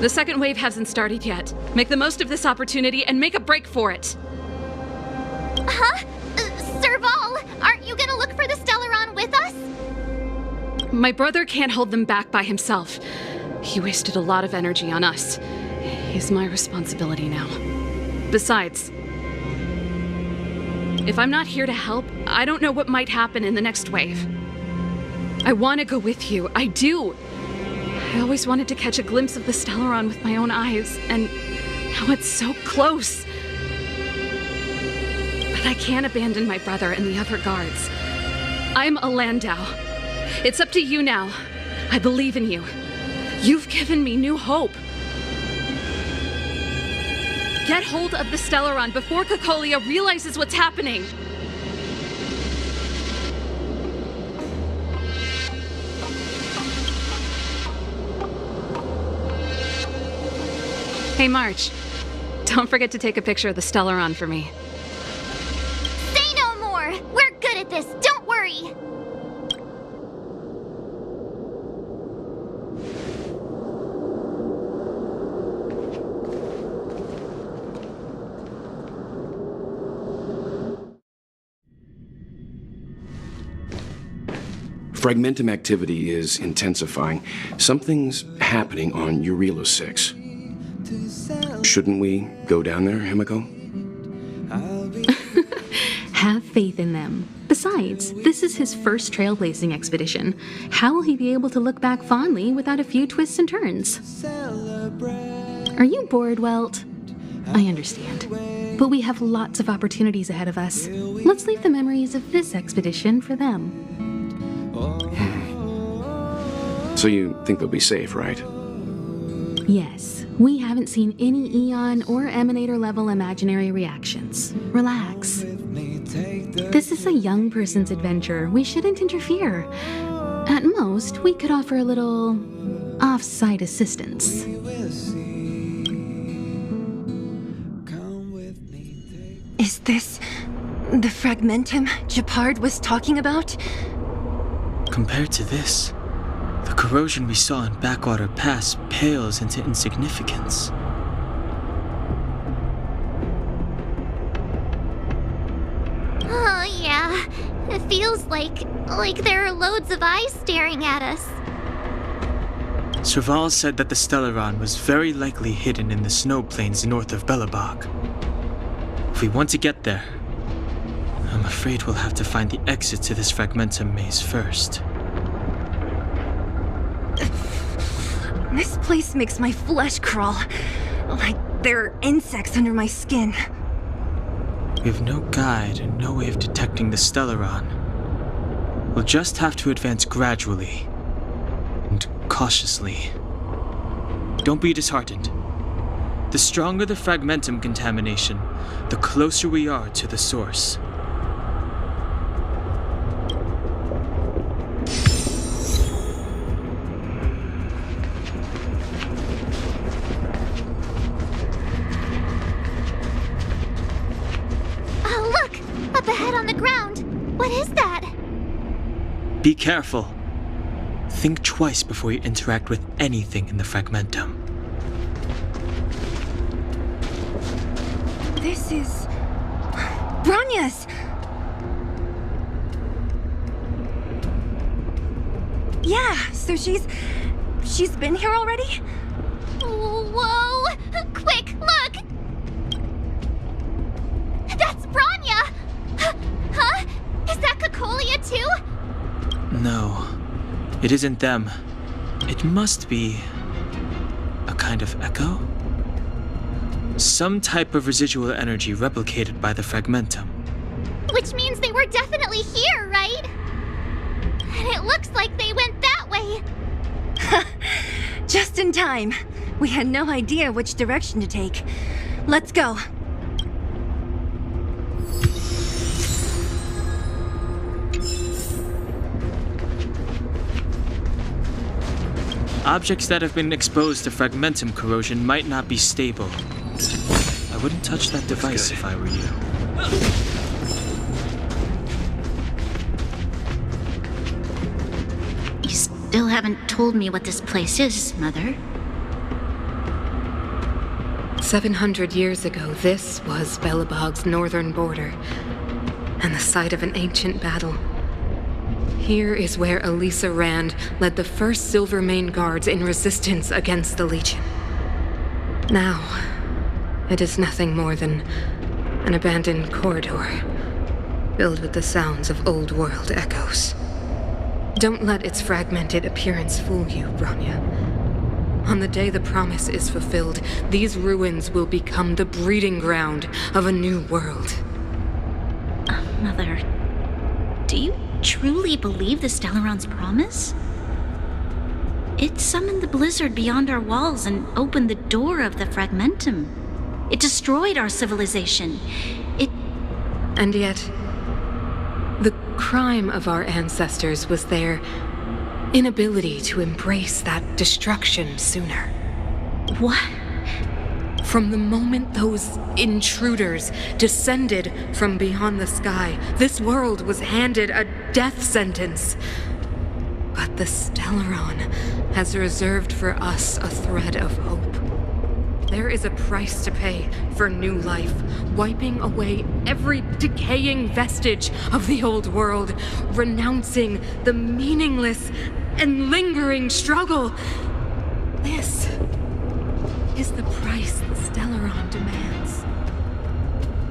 the second wave hasn't started yet. Make the most of this opportunity and make a break for it. Huh? Serval, aren't you gonna look for the Stellaron with us? My brother can't hold them back by himself. He wasted a lot of energy on us. He's my responsibility now. Besides, if I'm not here to help, I don't know what might happen in the next wave. I want to go with you. I do. I always wanted to catch a glimpse of the Stellaron with my own eyes, and now it's so close. But I can't abandon my brother and the other guards. I'm a Landau. It's up to you now. I believe in you. You've given me new hope. Get hold of the Stellaron before Cocolia realizes what's happening. Hey, March. Don't forget to take a picture of the Stellaron for me. Say no more! We're good at this, don't worry! Fragmentum activity is intensifying. Something's happening on Eurela 6. Shouldn't we go down there, Himiko? Have faith in them. Besides, this is his first trailblazing expedition. How will he be able to look back fondly without a few twists and turns? Are you bored, Welt? I understand. But we have lots of opportunities ahead of us. Let's leave the memories of this expedition for them. So you think they'll be safe, right? Yes. We haven't seen any Eon or Emanator level imaginary reactions. Relax. This is a young person's adventure. We shouldn't interfere. At most, we could offer a little off-site assistance. Is this the Fragmentum Gepard was talking about? Compared to this, the corrosion we saw in Backwater Pass pales into insignificance. Oh, yeah. It feels like there are loads of eyes staring at us. Serval said that the Stellaron was very likely hidden in the snow plains north of Belobog. If we want to get there, I'm afraid we'll have to find the exit to this Fragmentum maze first. This place makes my flesh crawl. Like there are insects under my skin. We have no guide and no way of detecting the Stellaron. We'll just have to advance gradually and cautiously. Don't be disheartened. The stronger the Fragmentum contamination, the closer we are to the source. Up ahead on the ground. What is that? Be careful. Think twice before you interact with anything in the Fragmentum. This is... Bronya's! Yeah, so she's been here already? Whoa! Quick, look! That's Bronya! Huh? Is that Cocolia too? No, it isn't them. It must be a kind of echo? Some type of residual energy replicated by the Fragmentum. Which means they were definitely here, right? And it looks like they went that way. Just in time. We had no idea which direction to take. Let's go. Objects that have been exposed to Fragmentum corrosion might not be stable. I wouldn't touch that device if I were you. You still haven't told me what this place is, Mother. 700 years ago, this was Belobog's northern border, and the site of an ancient battle. Here is where Elisa Rand led the first Silvermane Guards in resistance against the Legion. Now, it is nothing more than an abandoned corridor, filled with the sounds of old world echoes. Don't let its fragmented appearance fool you, Bronya. On the day the promise is fulfilled, these ruins will become the breeding ground of a new world. Mother, do you truly believe the Stellaron's promise? It summoned the blizzard beyond our walls and opened the door of the Fragmentum. It destroyed our civilization. And yet, the crime of our ancestors was their inability to embrace that destruction sooner. What? From the moment those intruders descended from beyond the sky, this world was handed a death sentence. But the Stellaron has reserved for us a thread of hope. There is a price to pay for new life, wiping away every decaying vestige of the old world, renouncing the meaningless and lingering struggle. This is the price the Stellaron demands.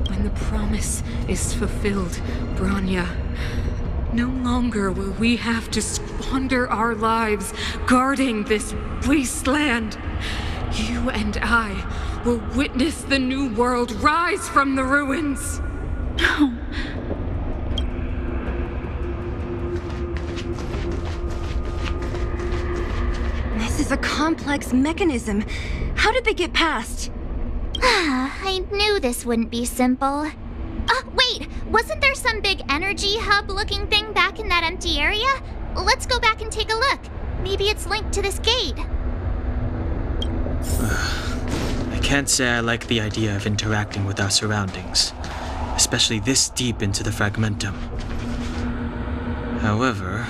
When the promise is fulfilled, Bronya, no longer will we have to squander our lives guarding this wasteland. You and I will witness the new world rise from the ruins. No. This is a complex mechanism. How did they get past? I knew this wouldn't be simple. Wait, wasn't there some big energy hub-looking thing back in that empty area? Let's go back and take a look. Maybe it's linked to this gate. I can't say I like the idea of interacting with our surroundings, especially this deep into the fragmentum. However,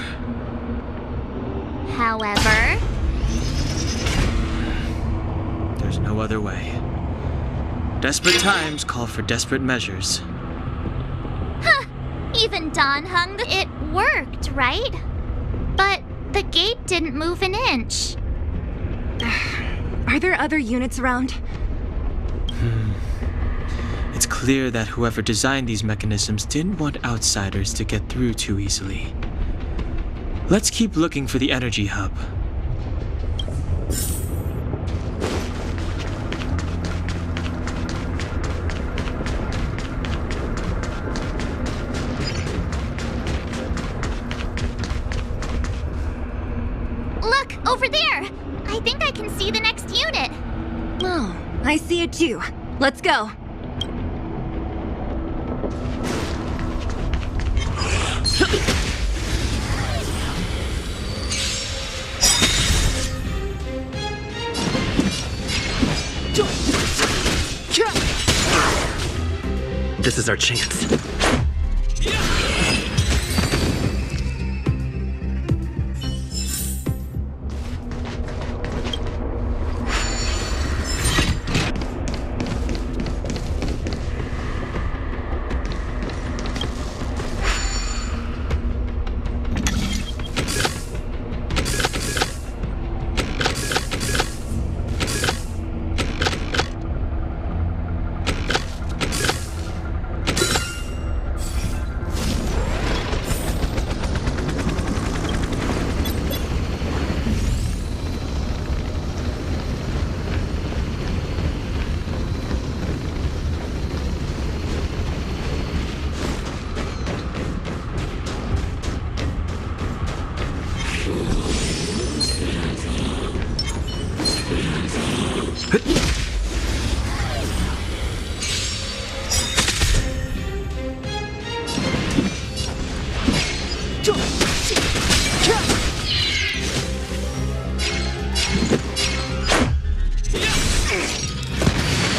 there's no other way. Desperate times call for desperate measures. Huh. Even Dawn hung it worked, right? But the gate didn't move an inch. Are there other units around? It's clear that whoever designed these mechanisms didn't want outsiders to get through too easily. Let's keep looking for the energy hub. Look, over there! I think I can see the next unit. Oh, I see it too. Let's go. This is our chance.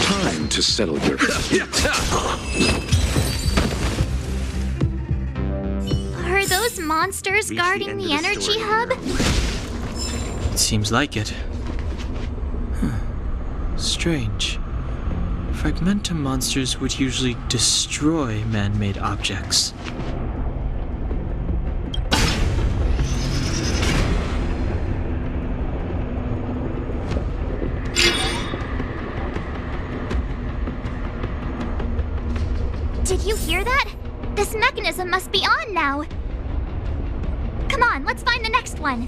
Time to settle your... Are those monsters guarding the energy hub? It seems like it. Strange. Fragmentum monsters would usually destroy man-made objects. Did you hear that? This mechanism must be on now. Come on, let's find the next one.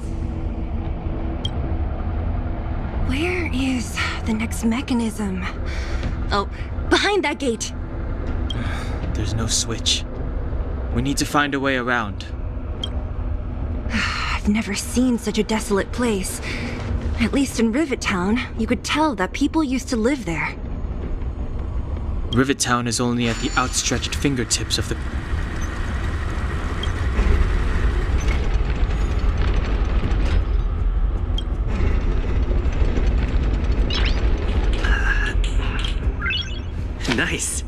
Where is the next mechanism? Oh, behind that gate. There's no switch. We need to find a way around. I've never seen such a desolate place. At least in Rivet Town, you could tell that people used to live there. Rivet Town is only at the outstretched fingertips of the... Nice.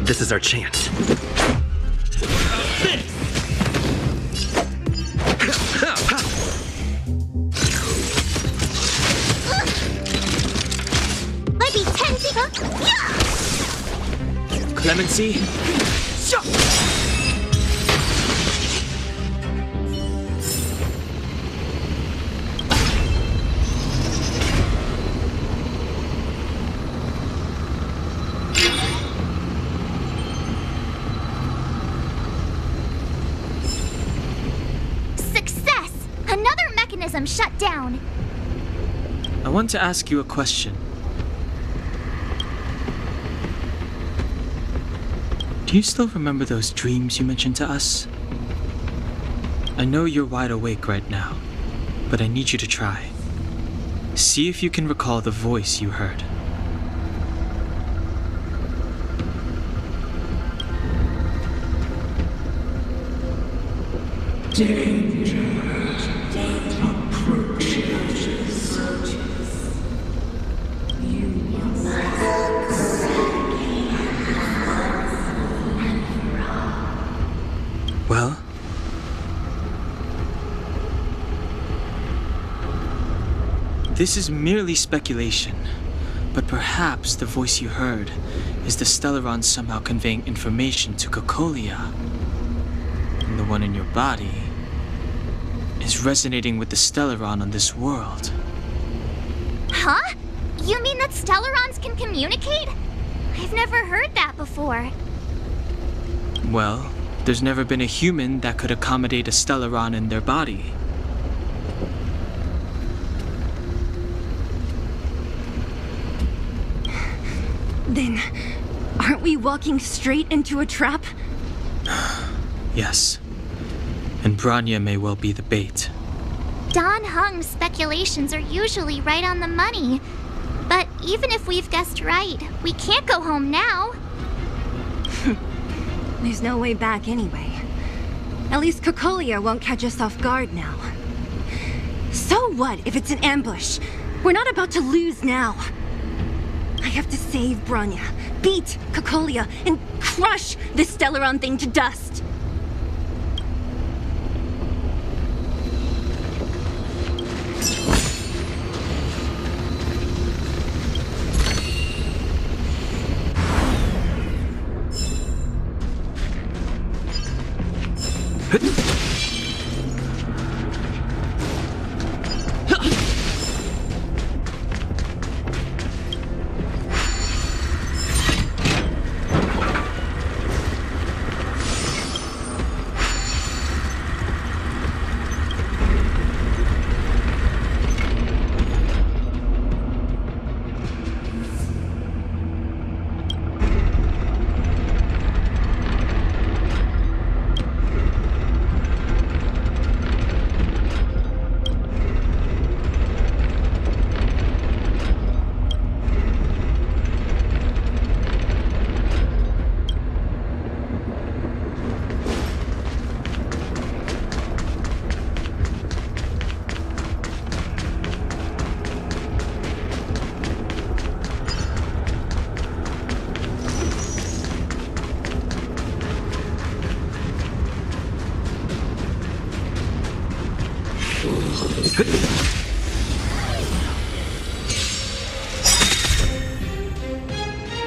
This is our chance. Might be 10 feet. Clemency? Success! Another mechanism shut down. I want to ask you a question. Do you still remember those dreams you mentioned to us? I know you're wide awake right now, but I need you to try. See if you can recall the voice you heard. Well? This is merely speculation, but perhaps the voice you heard is the Stellaron somehow conveying information to Cocolia. And the one in your body is resonating with the Stellaron on this world. Huh? You mean that Stellarons can communicate? I've never heard that before. Well, there's never been a human that could accommodate a Stellaron in their body. Then, aren't we walking straight into a trap? Yes. And Bronya may well be the bait. Don Hung's speculations are usually right on the money. But even if we've guessed right, we can't go home now. There's no way back anyway. At least Cocolia won't catch us off guard now. So what if it's an ambush? We're not about to lose now. I have to save Bronya, beat Cocolia, and crush this Stellaron thing to dust.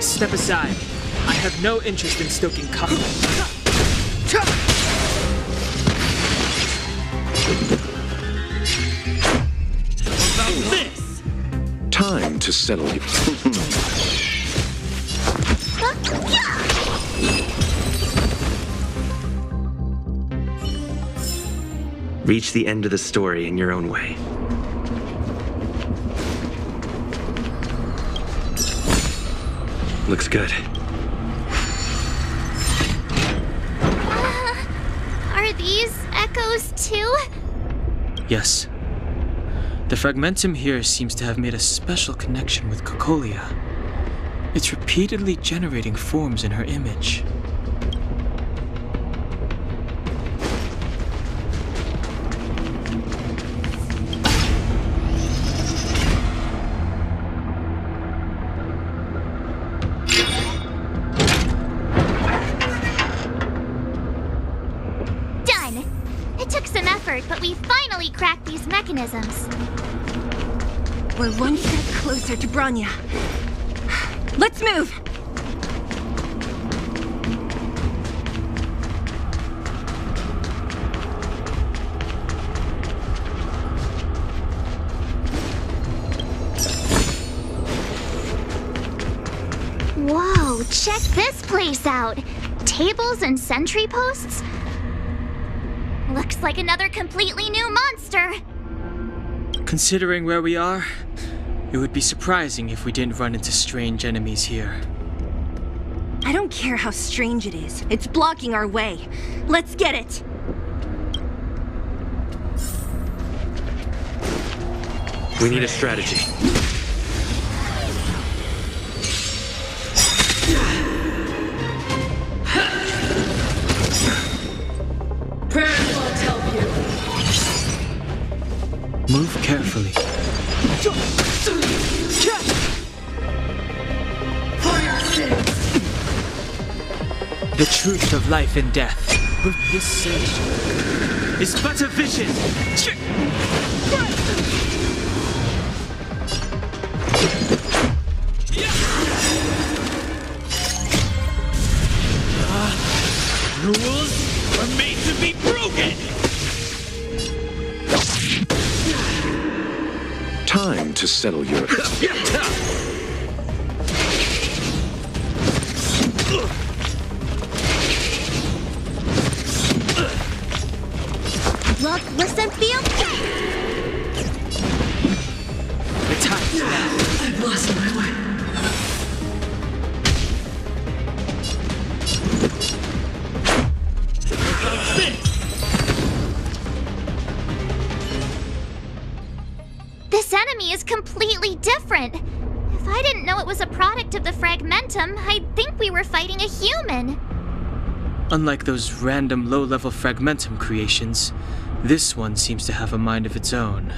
Step aside. I have no interest in stoking conflict. This! Time to settle you. Reach the end of the story in your own way. Looks good. Are these echoes too? Yes. The fragmentum here seems to have made a special connection with Cocolia. It's repeatedly generating forms in her image. Done! It took some effort, but we finally cracked these mechanisms. We're one step closer to Bronya. Let's move! Whoa, check this place out! Tables and sentry posts? Looks like another completely new monster! Considering where we are, it would be surprising if we didn't run into strange enemies here. I don't care how strange it is. It's blocking our way. Let's get it! We need a strategy. Move carefully. The truth of life and death. With this sage is but a vision. Rules are made to be broken! Time to settle your... Look, listen, feel. The time's now. I've lost my way. This enemy is completely different. If I didn't know it was a product of the fragmentum, I'd think we were fighting a human. Unlike those random low-level fragmentum creations, this one seems to have a mind of its own.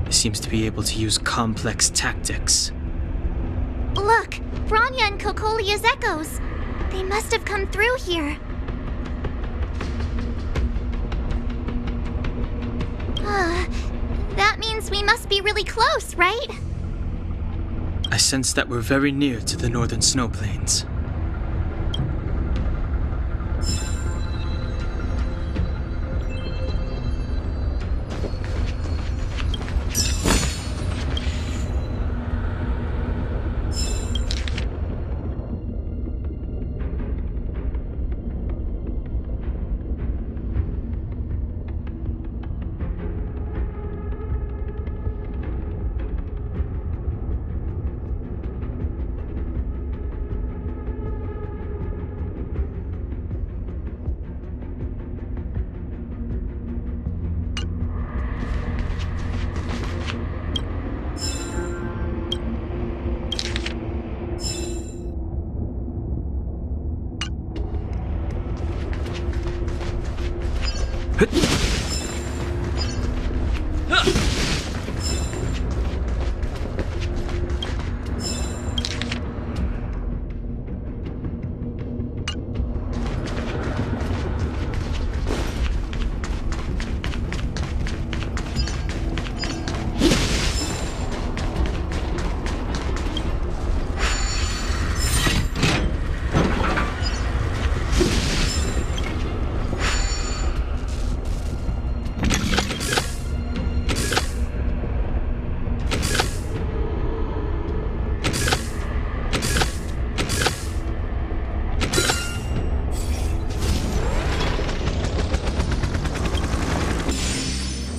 It seems to be able to use complex tactics. Look, Bronya and Cocolia's echoes. They must have come through here. That means we must be really close, right? I sense that we're very near to the northern snow plains.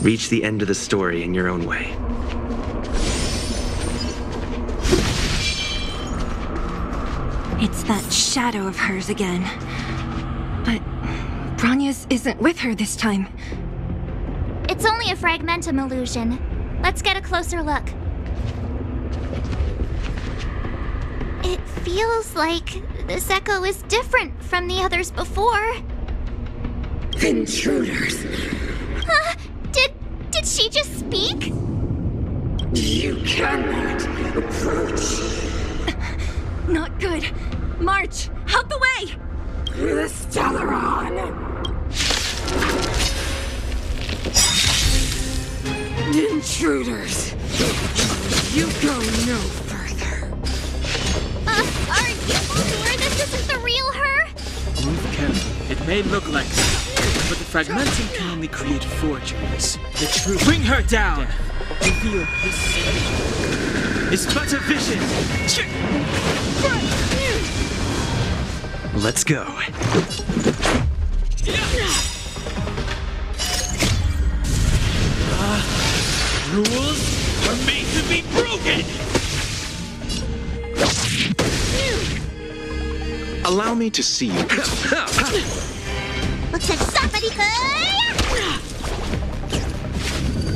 Reach the end of the story in your own way. It's that shadow of hers again. But Bronya's isn't with her this time. It's only a fragmentum illusion. Let's get a closer look. It feels like this echo is different from the others before. Intruders! Did she just speak? You cannot approach. Not good. March, out the way! The Stellaron! Intruders! You go no further. Are you sure this isn't the real her? Move carefully. It may look like her, but the fragmentum can only create forgeries. The truth. Bring her down! Reveal his secret. It's but a vision! Let's go. Rules are made to be broken! Allow me to see you. Looks like somebody could.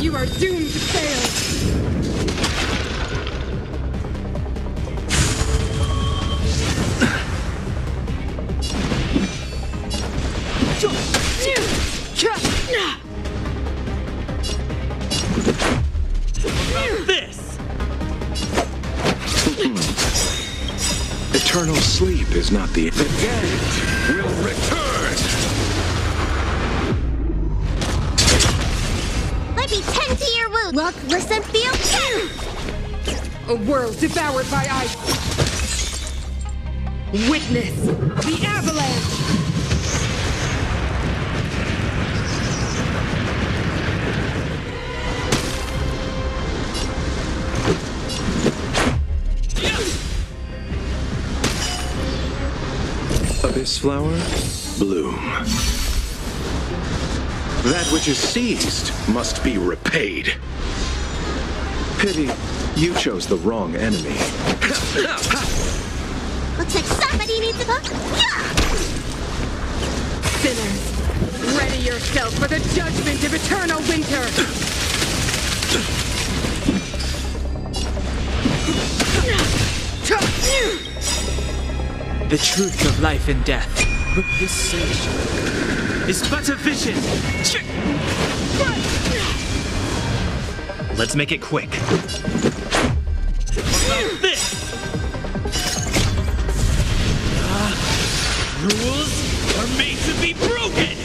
You are doomed to fail. This! Eternal sleep is not the dead will return! Let me tend to your wound. Look, listen, feel. A world devoured by ice. Witness the avalanche! Abyss flower, bloom. That which is seized must be repaid. Pity, you chose the wrong enemy. Looks like somebody needs to go. Sinners, ready yourself for the judgment of eternal winter! The truth of life and death. This sage is but a vision. Let's make it quick. About this! Rules are made to be broken!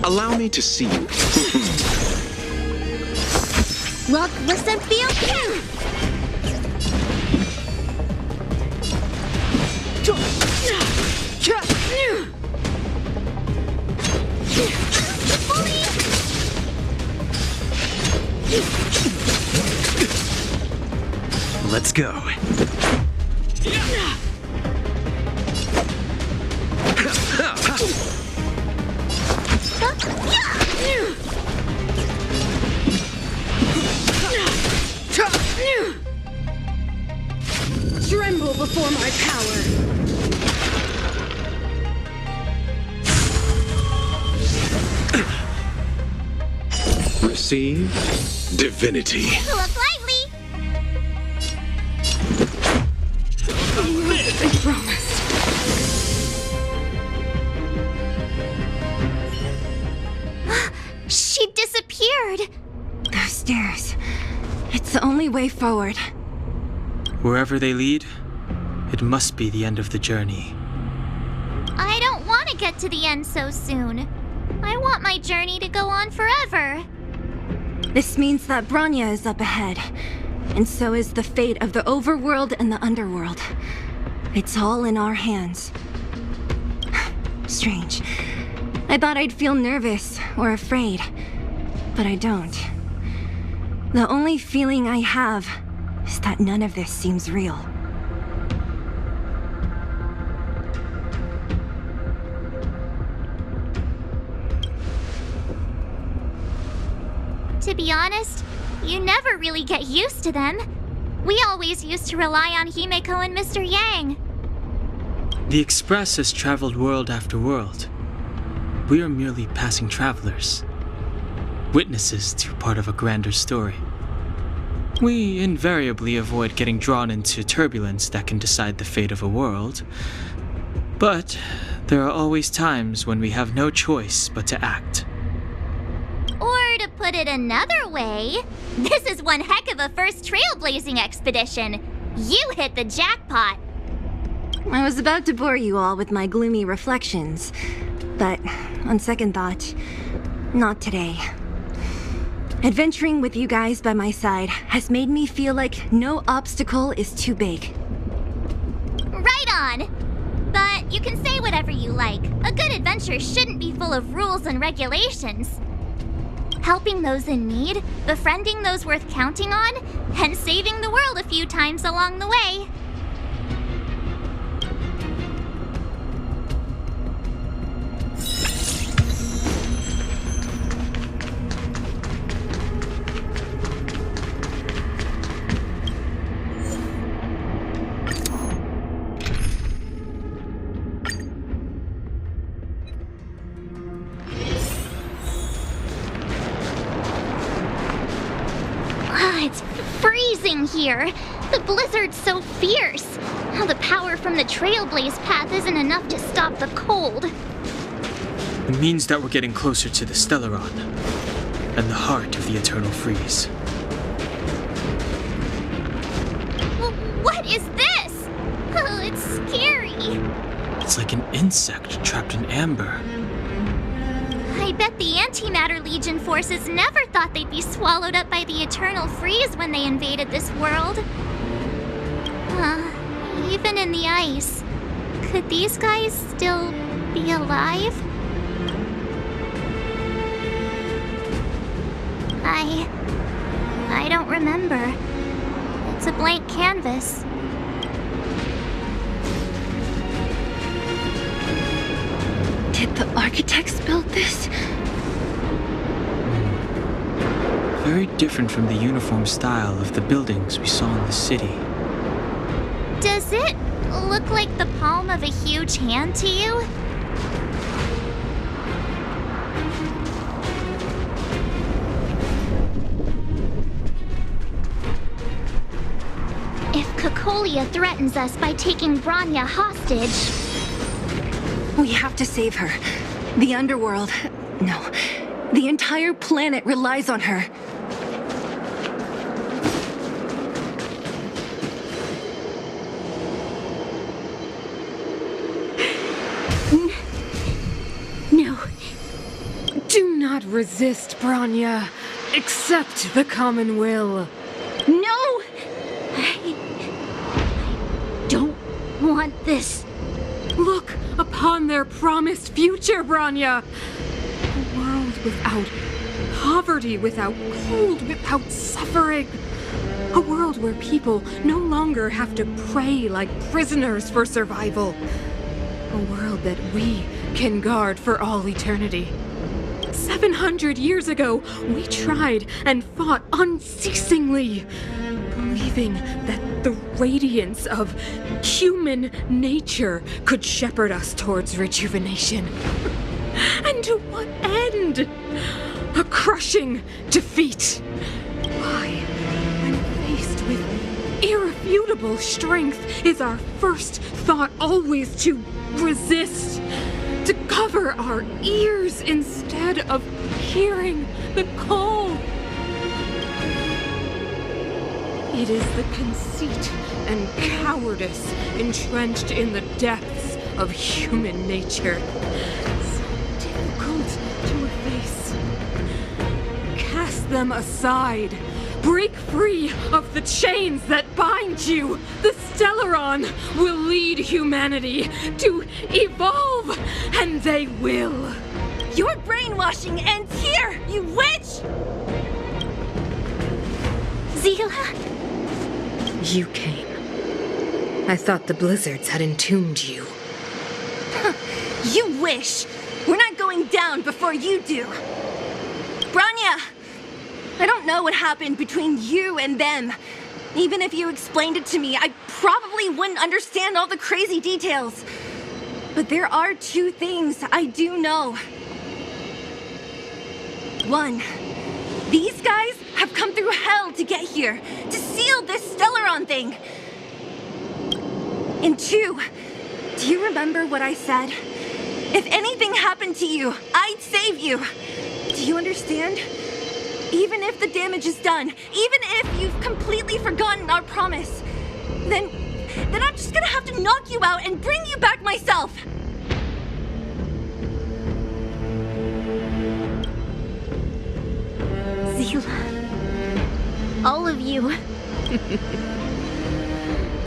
Allow me to see you. Look, listen, feel. Let's go. Tremble before my power! Receive divinity. Look lively. I promised. She disappeared. Those stairs. It's the only way forward. Wherever they lead, it must be the end of the journey. I don't want to get to the end so soon. I want my journey to go on forever. This means that Bronya is up ahead, and so is the fate of the overworld and the underworld. It's all in our hands. Strange. I thought I'd feel nervous or afraid, but I don't. The only feeling I have is that none of this seems real. To be honest, you never really get used to them. We always used to rely on Himeko and Mr. Yang. The Express has traveled world after world. We are merely passing travelers, witnesses to part of a grander story. We invariably avoid getting drawn into turbulence that can decide the fate of a world, but there are always times when we have no choice but to act. Or to put it another way, this is one heck of a first trailblazing expedition. You hit the jackpot. I was about to bore you all with my gloomy reflections, but on second thought, not today. Adventuring with you guys by my side has made me feel like no obstacle is too big. Right on! But you can say whatever you like. A good adventure shouldn't be full of rules and regulations. Helping those in need, befriending those worth counting on, and saving the world a few times along the way. It's freezing here. The blizzard's so fierce. The power from the Trailblaze path isn't enough to stop the cold. It means that we're getting closer to the Stellaron, and the heart of the Eternal Freeze. What is this? Oh, it's scary. It's like an insect trapped in amber. I bet the Antimatter Legion forces never thought they'd be swallowed up by the Eternal Freeze when they invaded this world. Even in the ice, could these guys still be alive? I don't remember. It's a blank canvas. Did the architects build this? Very different from the uniform style of the buildings we saw in the city. Does it look like the palm of a huge hand to you? If Cocolia threatens us by taking Bronya hostage... We have to save her. The underworld... No. The entire planet relies on her. No. Do not resist, Bronya. Accept the common will. No! I don't want this. Look upon their promised future, Bronya. A world without poverty, without cold, without suffering. A world where people no longer have to pray like prisoners for survival. A world that we can guard for all eternity. 700 years ago, we tried and fought unceasingly, believing that the radiance of human nature could shepherd us towards rejuvenation. And to what end? A crushing defeat. Why, when faced with irrefutable strength, is our first thought always to resist? To cover our ears instead of hearing the call? It is the conceit and cowardice entrenched in the depths of human nature, so difficult to efface. Cast them aside. Break free of the chains that bind you. The Stellaron will lead humanity to evolve, and they will. Your brainwashing ends here, you witch! Zila? You came. I thought the blizzards had entombed you. You wish! We're not going down before you do! Bronya! I don't know what happened between you and them. Even if you explained it to me, I probably wouldn't understand all the crazy details. But there are two things I do know. One, these guys have come through hell to get here, to seal this Stellaron thing. And two, do you remember what I said? If anything happened to you, I'd save you. Do you understand? Even if the damage is done, even if you've completely forgotten our promise, then I'm just gonna have to knock you out and bring you back myself. Zila. All of you.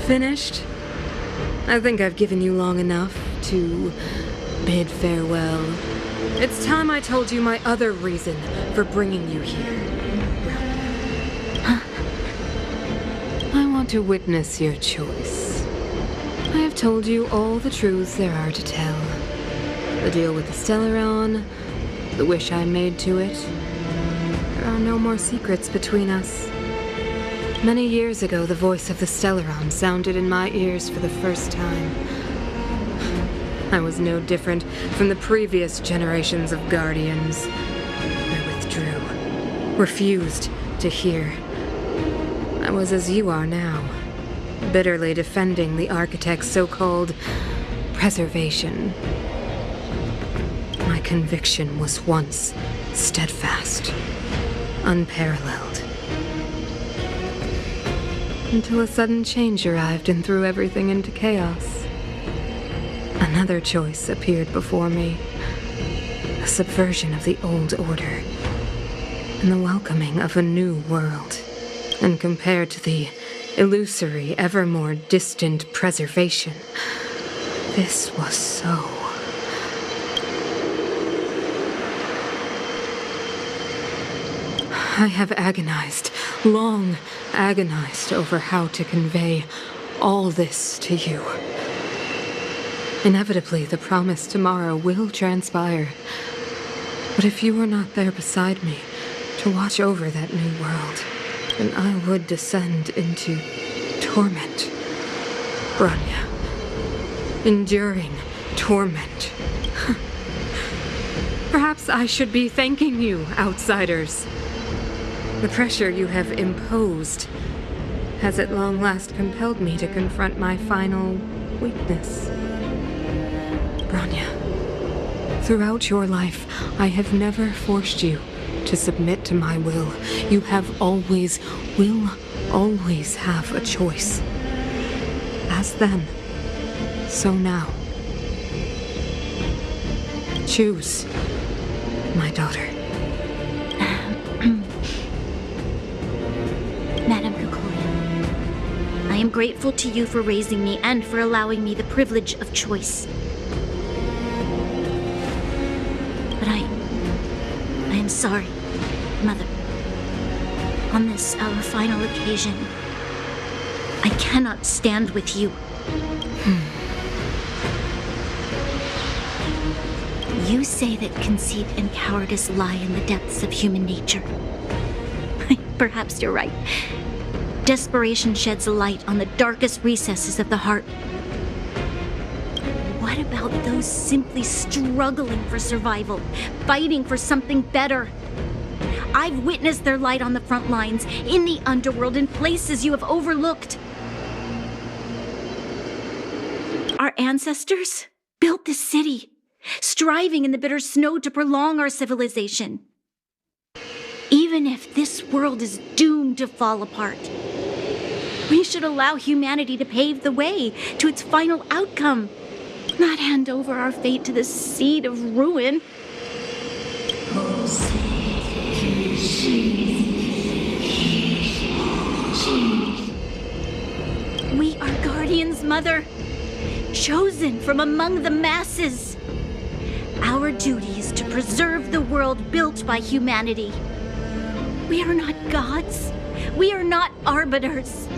Finished? I think I've given you long enough to bid farewell. It's time I told you my other reason for bringing you here. I want to witness your choice. I have told you all the truths there are to tell. The deal with the Stellaron, the wish I made to it. There are no more secrets between us. Many years ago, the voice of the Stellaron sounded in my ears for the first time. I was no different from the previous generations of Guardians. I withdrew, refused to hear. I was as you are now, bitterly defending the Architect's so-called preservation. My conviction was once steadfast, unparalleled. Until a sudden change arrived and threw everything into chaos. Another choice appeared before me. A subversion of the old order. And the welcoming of a new world. And compared to the illusory, ever more distant preservation, this was so... I have agonized, long agonized over how to convey all this to you. Inevitably, the promised tomorrow will transpire. But if you were not there beside me to watch over that new world, then I would descend into torment. Bronya. Enduring torment. Perhaps I should be thanking you, outsiders. The pressure you have imposed has at long last compelled me to confront my final weakness. Bronya, throughout your life, I have never forced you to submit to my will. You have always, will always have a choice. As then, so now. Choose, my daughter. Madame Cocolia, I am grateful to you for raising me and for allowing me the privilege of choice. But I am sorry, Mother. On this, our final occasion, I cannot stand with you. You say that conceit and cowardice lie in the depths of human nature. Perhaps you're right. Desperation sheds a light on the darkest recesses of the heart. What about those simply struggling for survival, fighting for something better? I've witnessed their light on the front lines, in the underworld, in places you have overlooked. Our ancestors built this city, striving in the bitter snow to prolong our civilization. Even if this world is doomed to fall apart, we should allow humanity to pave the way to its final outcome, not hand over our fate to the seed of ruin. We are guardians, Mother, chosen from among the masses. Our duty is to preserve the world built by humanity. We are not gods. We are not arbiters.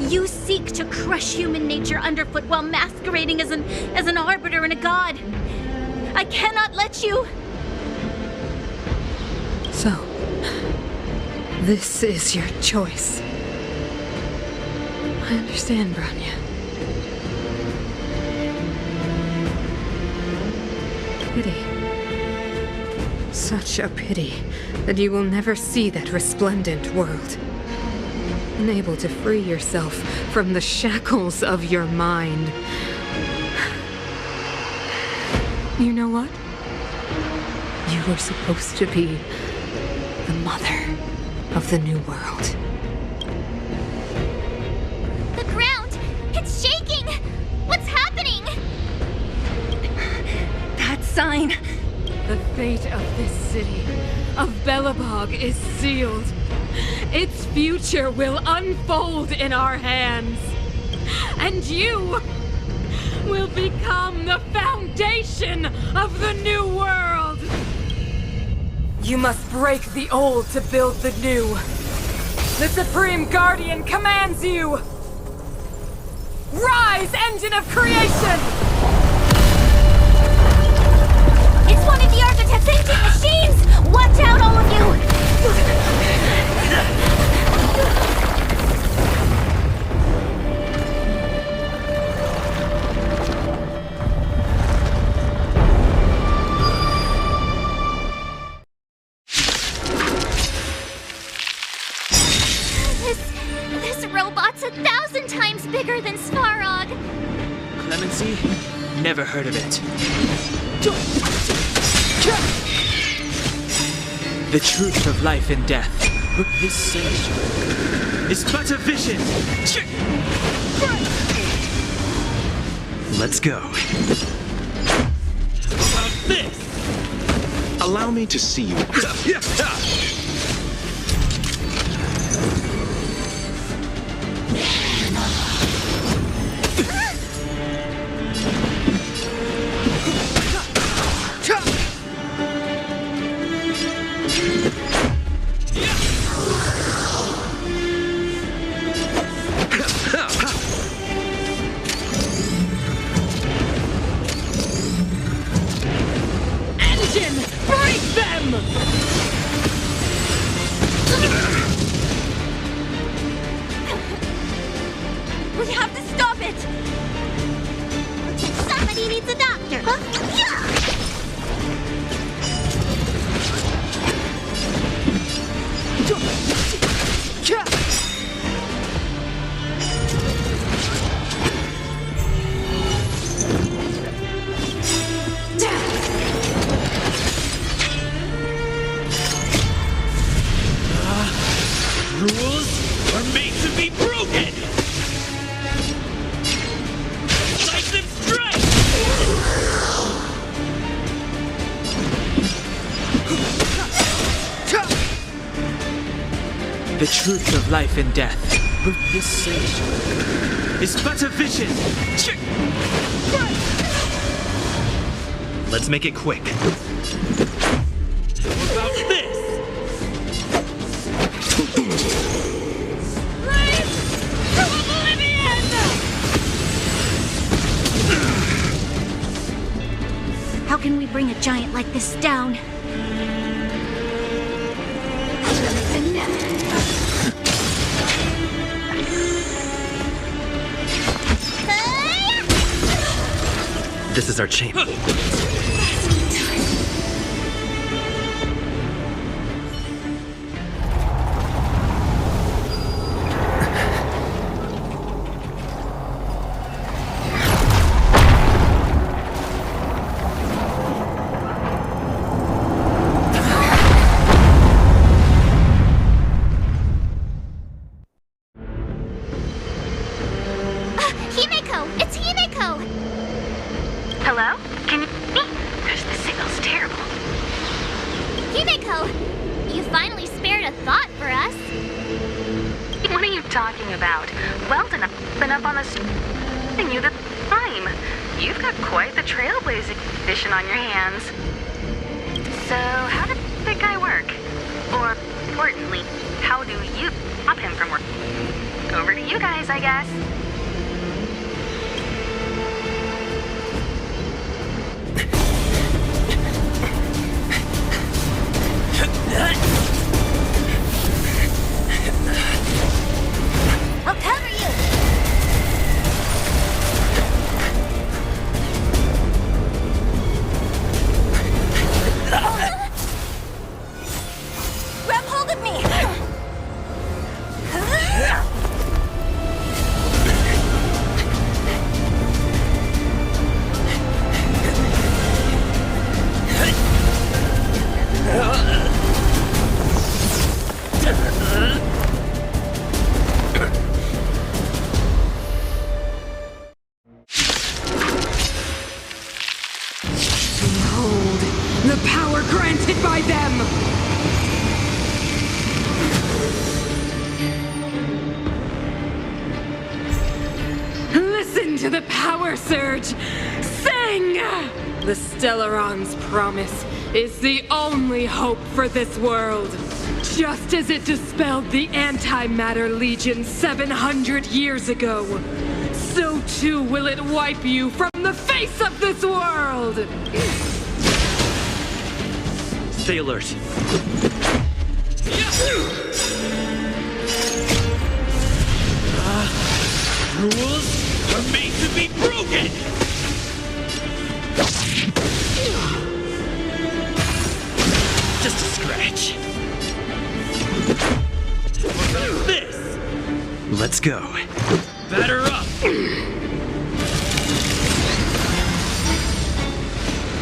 You seek to crush human nature underfoot while masquerading as an arbiter and a god. I cannot let you. This is your choice. I understand, Bronya. Pity. Such a pity that you will never see that resplendent world. Unable to free yourself from the shackles of your mind. You know what? You were supposed to be the mother of the new world. The ground! It's shaking! What's happening? That sign! The fate of this city, of Belobog, is sealed. Its future will unfold in our hands. And you will become the foundation of the new world! You must break the old to build the new. The Supreme Guardian commands you! Rise, engine of creation! It's one of the architect's ancient machines! Watch out, all of you! This robot's 1,000 times bigger than Svarog. Clemency? Never heard of it. The truth of life and death. This sage is but a vision. Let's go. About this! Allow me to see you. Engine! Break them! We have to stop it! Somebody needs a doctor! Rules are made to be broken! Lightning strike! The truth of life and death. This sage is but a vision. Let's make it quick. About this! How can we bring a giant like this down? This is our chance. Himeko! It's Himeko! Hello? Can you hear me? The signal's terrible. Himeko! You finally spared a thought for us. What are you talking about? Weldon, I've been up on this thing you the time. You've got quite the trailblazing mission on your hands. So, how did that guy work? Or, importantly, how do you stop him from working? Over to you guys, I guess. to the power surge! Sing! The Stellaron's promise is the only hope for this world. Just as it dispelled the Antimatter Legion 700 years ago, so too will it wipe you from the face of this world! Stay alert. Rules are made to be broken! Just a scratch. What about this? Let's go. Batter up!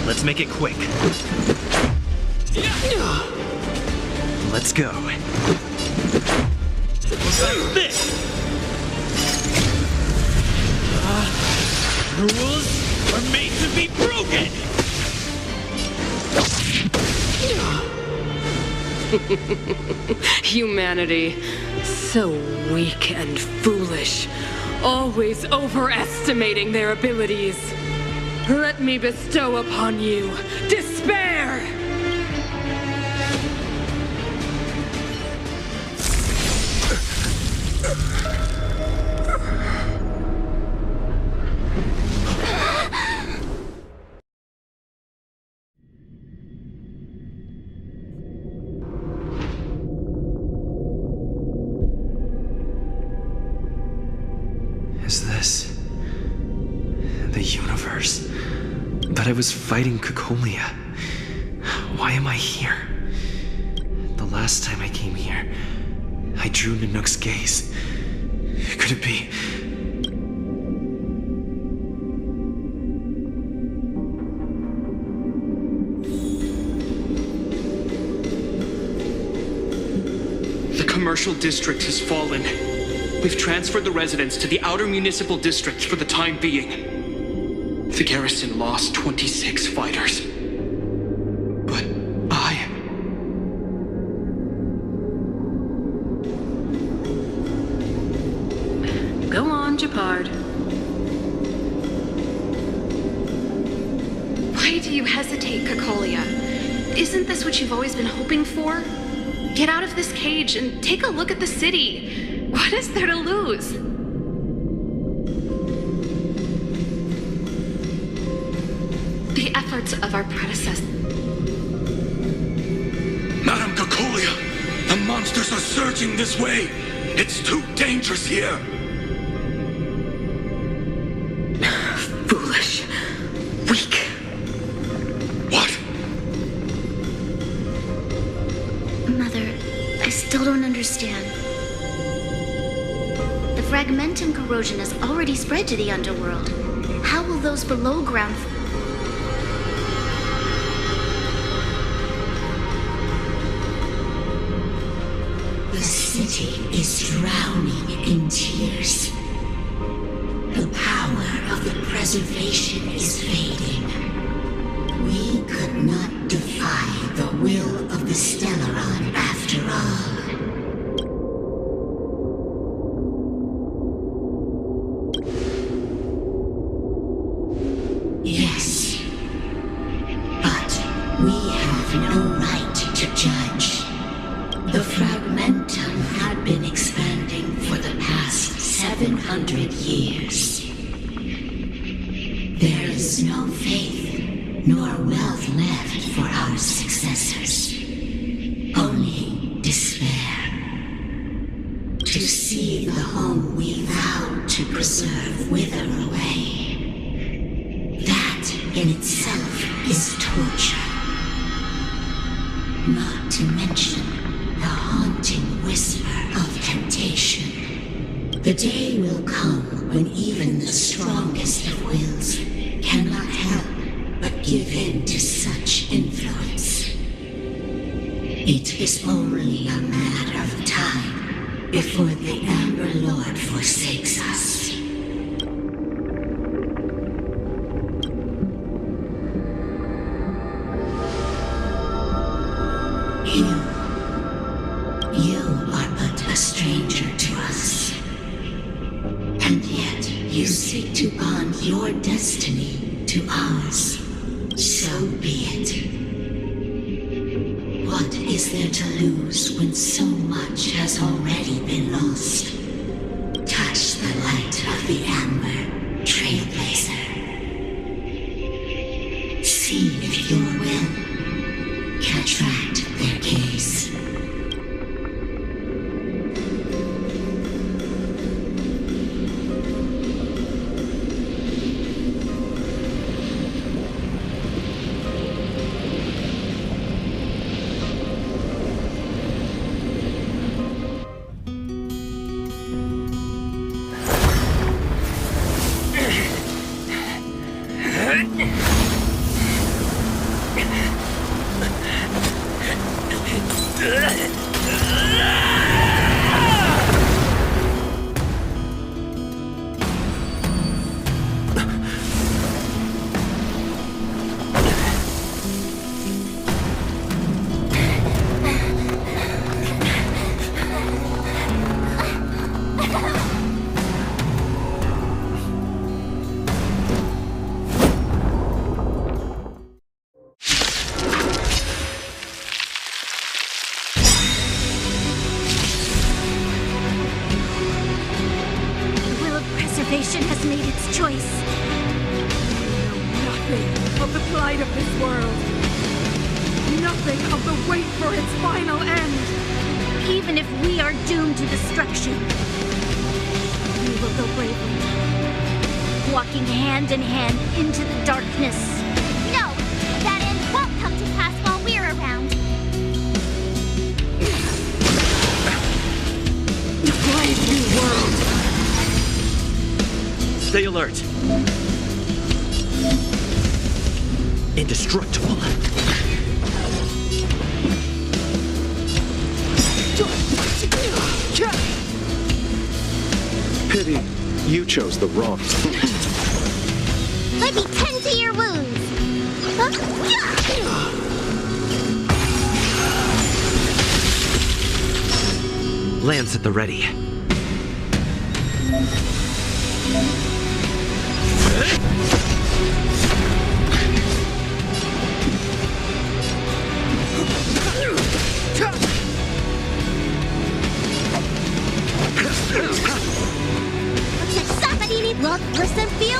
Let's make it quick. Let's go. What about this? Rules are made to be broken! Humanity, so weak and foolish, always overestimating their abilities. Let me bestow upon you despair! Is this the universe? But I was fighting Cocolia. Why am I here? The last time I came here, I drew Nanook's gaze. Could it be? The commercial district has fallen. We've transferred the residents to the outer municipal districts for the time being. The garrison lost 26 fighters. But I... Go on, Japard. Why do you hesitate, Cocolia? Isn't this what you've always been hoping for? Get out of this cage and take a look at the city. What is there to lose? The efforts of our predecessors. Madam Cocolia, the monsters are surging this way. It's too dangerous here. Foolish. Weak. What? Mother, I still don't understand. The fragmentum corrosion has already spread to the underworld. How will those below ground... The city is drowning in tears. The power of the preservation is fading. We could not defy the will of the Stellaron after all. Yes, but we have no right to judge. The fragmentum had been expanding for the past 700 years. There is no faith nor wealth left for our successors. Only despair. To see the home we vowed to preserve wither away. That in itself is torture. Not to mention the haunting whisper of temptation. The day will come when even the strongest of wills cannot help but give in to such influence. It is only a matter of time before the Amber Lord forsakes us. You are but a stranger to us. And yet You seek to bond your destiny to ours. So be it. What is there to lose when so much has already been lost? Touch the light of the Amber, Trailblazer. See if your will can attract their gaze. Has made its choice. Nothing of the plight of this world. Nothing of the wait for its final end. Even if we are doomed to destruction, we will go bravely, walking hand in hand into the darkness. No, that end won't come to pass while we're around. The brave new world. Stay alert. Indestructible. Pity, you chose the wrong. Let me tend to your wounds. Lance at the ready. Looks like somebody needs look, listen, feel,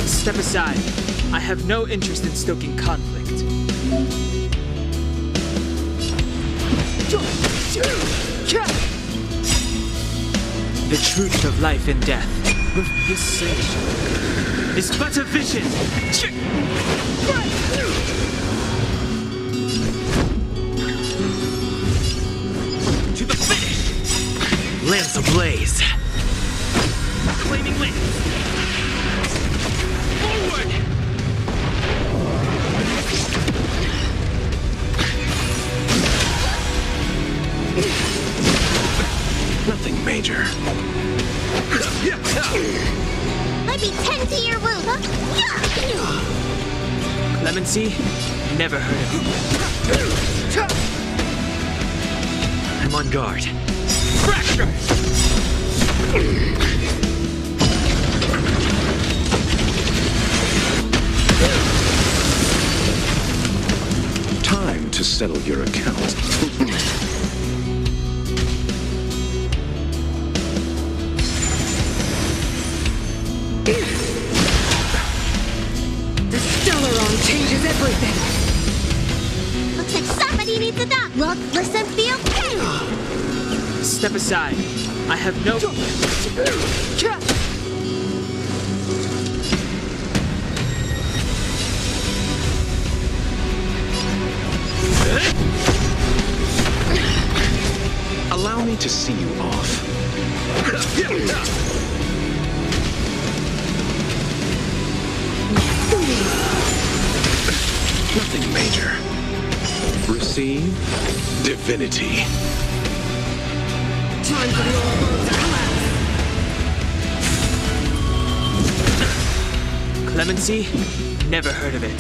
Step aside. I have no interest in stoking conflict. The truth of life and death, with this sage, is but a vision. To the finish! Lance ablaze. Flaming lance. Forward! Nothing major. let me tend to your wound. Clemency? Never heard of it. I'm on guard. Fracture! Time to settle your account. The Stellaron changes everything. Looks like somebody needs a doc. Look, listen, feel, pain. Step aside. I have no... Allow me to see you off. Nothing major. Receive divinity. Time for the old world to collapse! Clemency? Never heard of it.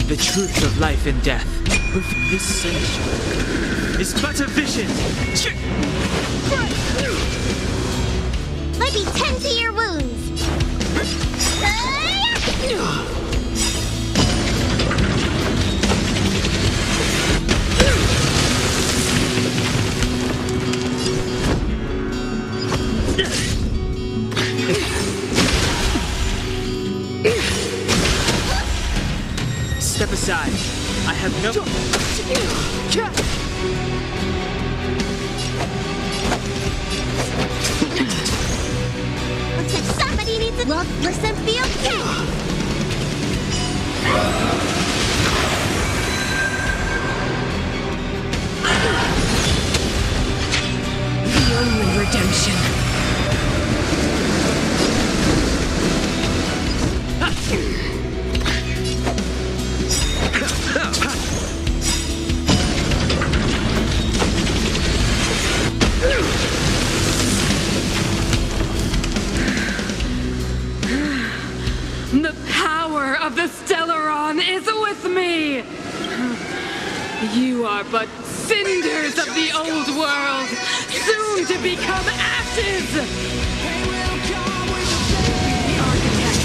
The truth of life and death. With this century is but a vision. Let me tend to your wounds. Step aside. I have no... Looks like somebody needs a... Well, listen, be okay. The only redemption. The power of the Stellaron is with me! You are but cinders of the old world, soon to become ashes! The architect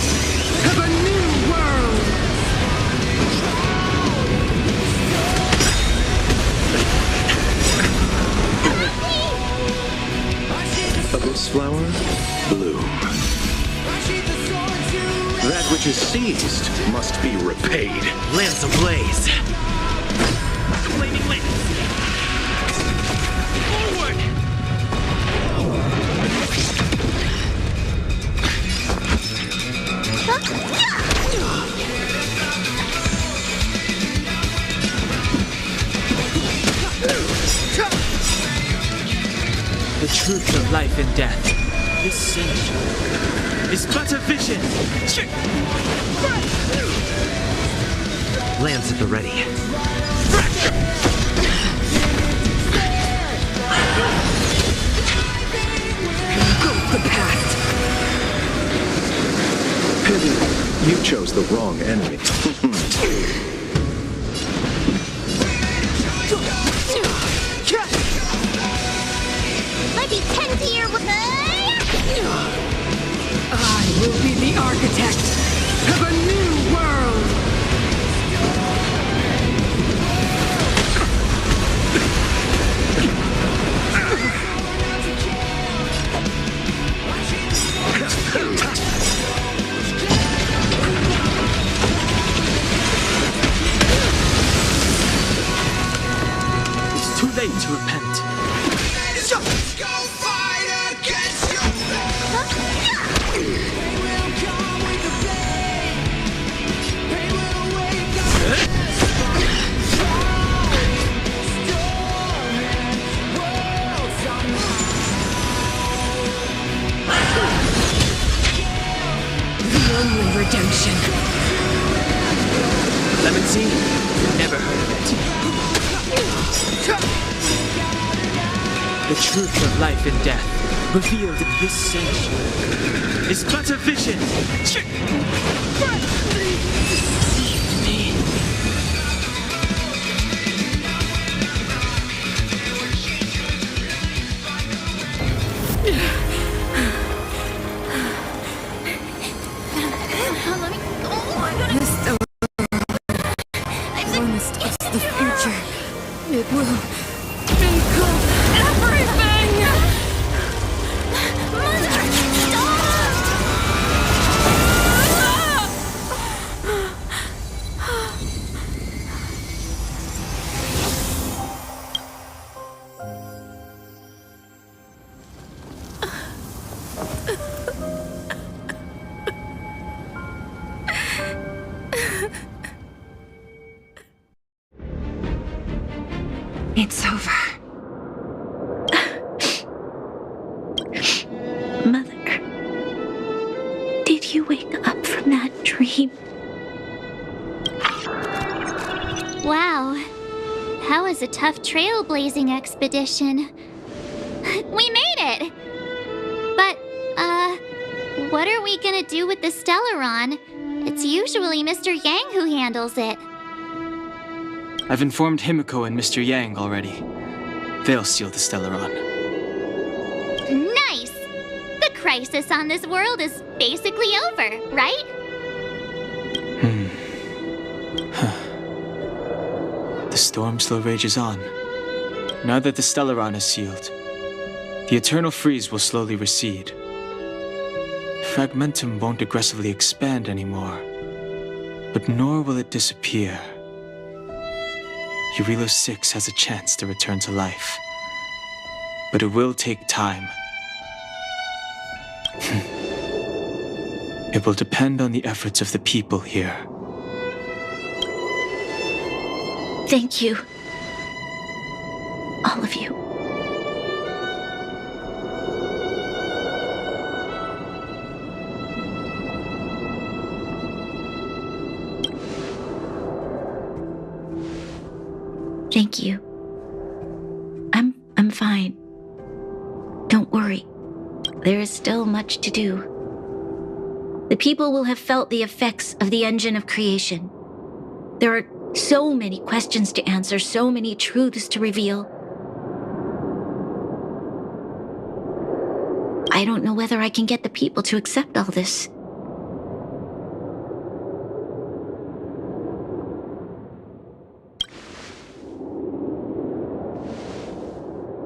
of a new world! Abyss flower, bloom. That which is seized must be repaid. Lance ablaze. Flaming lance. Forward! The truth of life and death. This century is but a vision. Lance at the ready. Go the past! Pity, you chose the wrong enemy. Let me tend to your... I will be the architect of a new world! It's too late to repent. Only redemption. Clemency? Never heard of it. The truth of life and death, revealed in this century, is but a vision. Deceived me. The future. It will engulf everything! It's over. Mother, did you wake up from that dream? Wow. That was a tough trailblazing expedition. We made it! But, what are we gonna do with the Stellaron? It's usually Mr. Yang who handles it. I've informed Himiko and Mr. Yang already. They'll seal the Stellaron. Nice! The crisis on this world is basically over, right? The storm still rages on. Now that the Stellaron is sealed, the eternal freeze will slowly recede. Fragmentum won't aggressively expand anymore, but nor will it disappear. Eurilo 6 has a chance to return to life, but it will take time. It will depend on the efforts of the people here. Thank you. All of you. Thank you. I'm fine. Don't worry. There is still much to do. The people will have felt the effects of the engine of creation. There are so many questions to answer, so many truths to reveal. I don't know whether I can get the people to accept all this.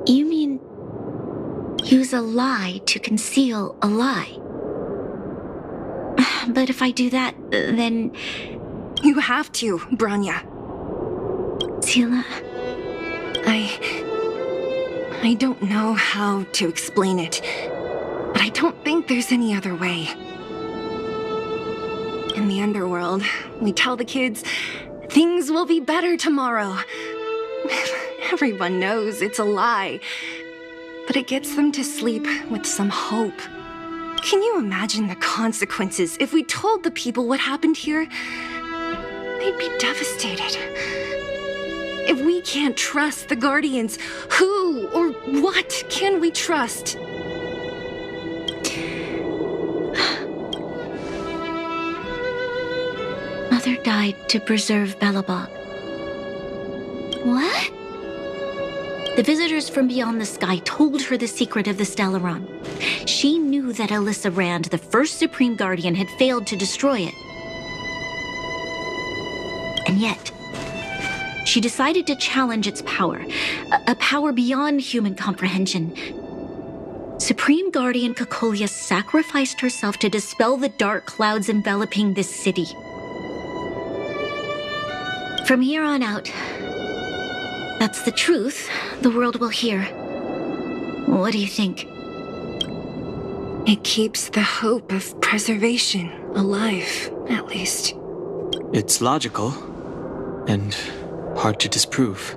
You mean use a lie to conceal a lie? But if I do that, then... You have to, Bronya. Seele. I don't know how to explain it, but I don't think there's any other way. In the underworld, we tell the kids, things will be better tomorrow. Everyone knows it's a lie, but it gets them to sleep with some hope. Can you imagine the consequences if we told the people what happened here? They'd be devastated. If we can't trust the Guardians, who or what can we trust? Mother died to preserve Belobog. What? The visitors from beyond the sky told her the secret of the Stellaron. She knew that Alyssa Rand, the first Supreme Guardian, had failed to destroy it. And yet, she decided to challenge its power, a power beyond human comprehension. Supreme Guardian Cocolia sacrificed herself to dispel the dark clouds enveloping this city. From here on out, that's the truth the world will hear. What do you think? It keeps the hope of preservation alive, at least. It's logical, and hard to disprove.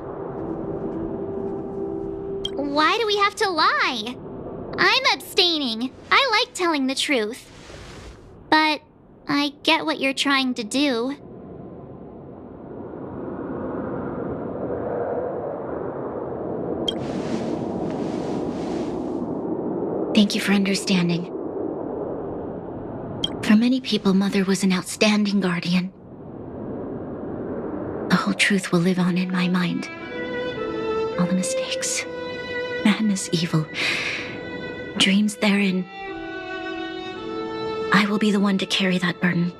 Why do we have to lie? I'm abstaining. I like telling the truth. But I get what you're trying to do. Thank you for understanding. For many people, Mother was an outstanding guardian. The whole truth will live on in my mind. All the mistakes, madness, evil, dreams therein. I will be the one to carry that burden.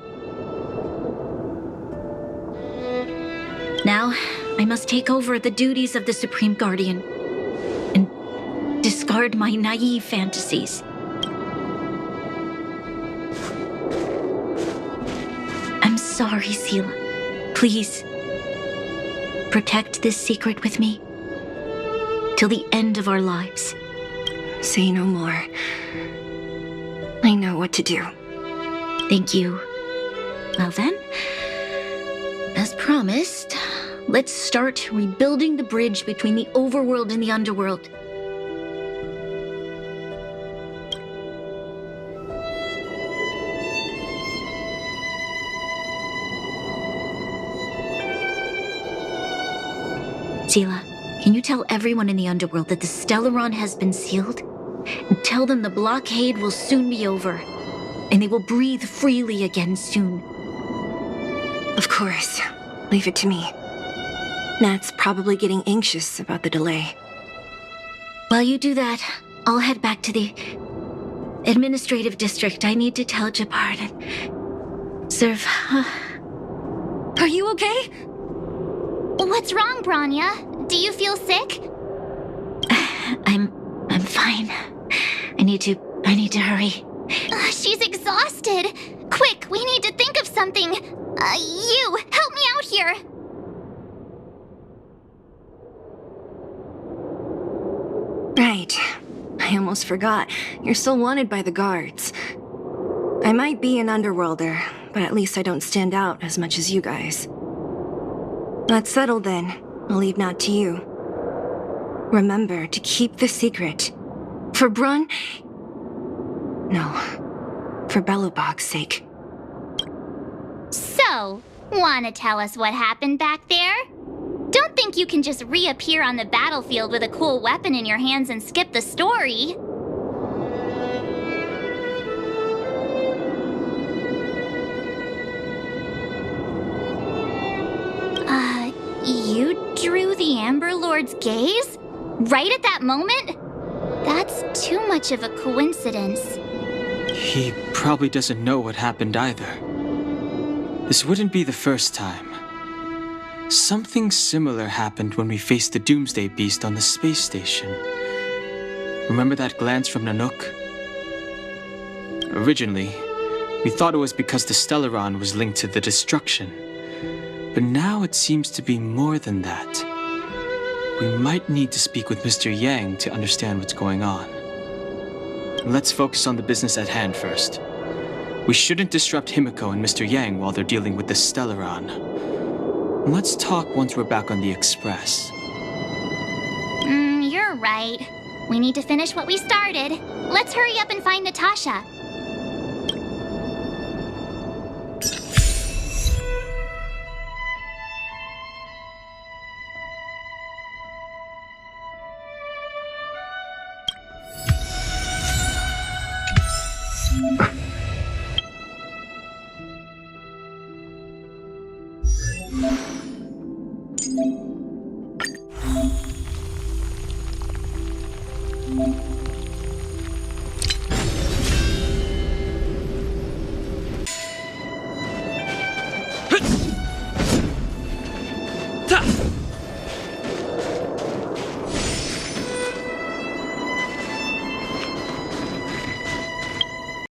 Now, I must take over the duties of the Supreme Guardian and discard my naive fantasies. I'm sorry, Seele. Please, protect this secret with me till the end of our lives. Say no more. I know what to do. Thank you. Well then, as promised, let's start rebuilding the bridge between the overworld and the underworld. Sela, can you tell everyone in the underworld that the Stellaron has been sealed? And tell them the blockade will soon be over, and they will breathe freely again soon. Of course. Leave it to me. Nat's probably getting anxious about the delay. While you do that, I'll head back to the administrative district. I need to tell Japard and serve. Are you okay? What's wrong, Bronya? Do you feel sick? I'm fine. I need to hurry. She's exhausted. Quick, we need to think of something. You, help me out here. Right. I almost forgot. You're still wanted by the guards. I might be an underworlder, but at least I don't stand out as much as you guys. That's settled then. I'll leave Nat to you. Remember to keep the secret. For Brun... No. For Belobog's sake. So, wanna tell us what happened back there? Don't think you can just reappear on the battlefield with a cool weapon in your hands and skip the story. You drew the Amber Lord's gaze? Right at that moment? That's too much of a coincidence. He probably doesn't know what happened either. This wouldn't be the first time. Something similar happened when we faced the Doomsday Beast on the space station. Remember that glance from Nanook? Originally, we thought it was because the Stellaron was linked to the destruction. But now it seems to be more than that. We might need to speak with Mr. Yang to understand what's going on. Let's focus on the business at hand first. We shouldn't disrupt Himiko and Mr. Yang while they're dealing with the Stellaron. Let's talk once we're back on the Express. You're right. We need to finish what we started. Let's hurry up and find Natasha.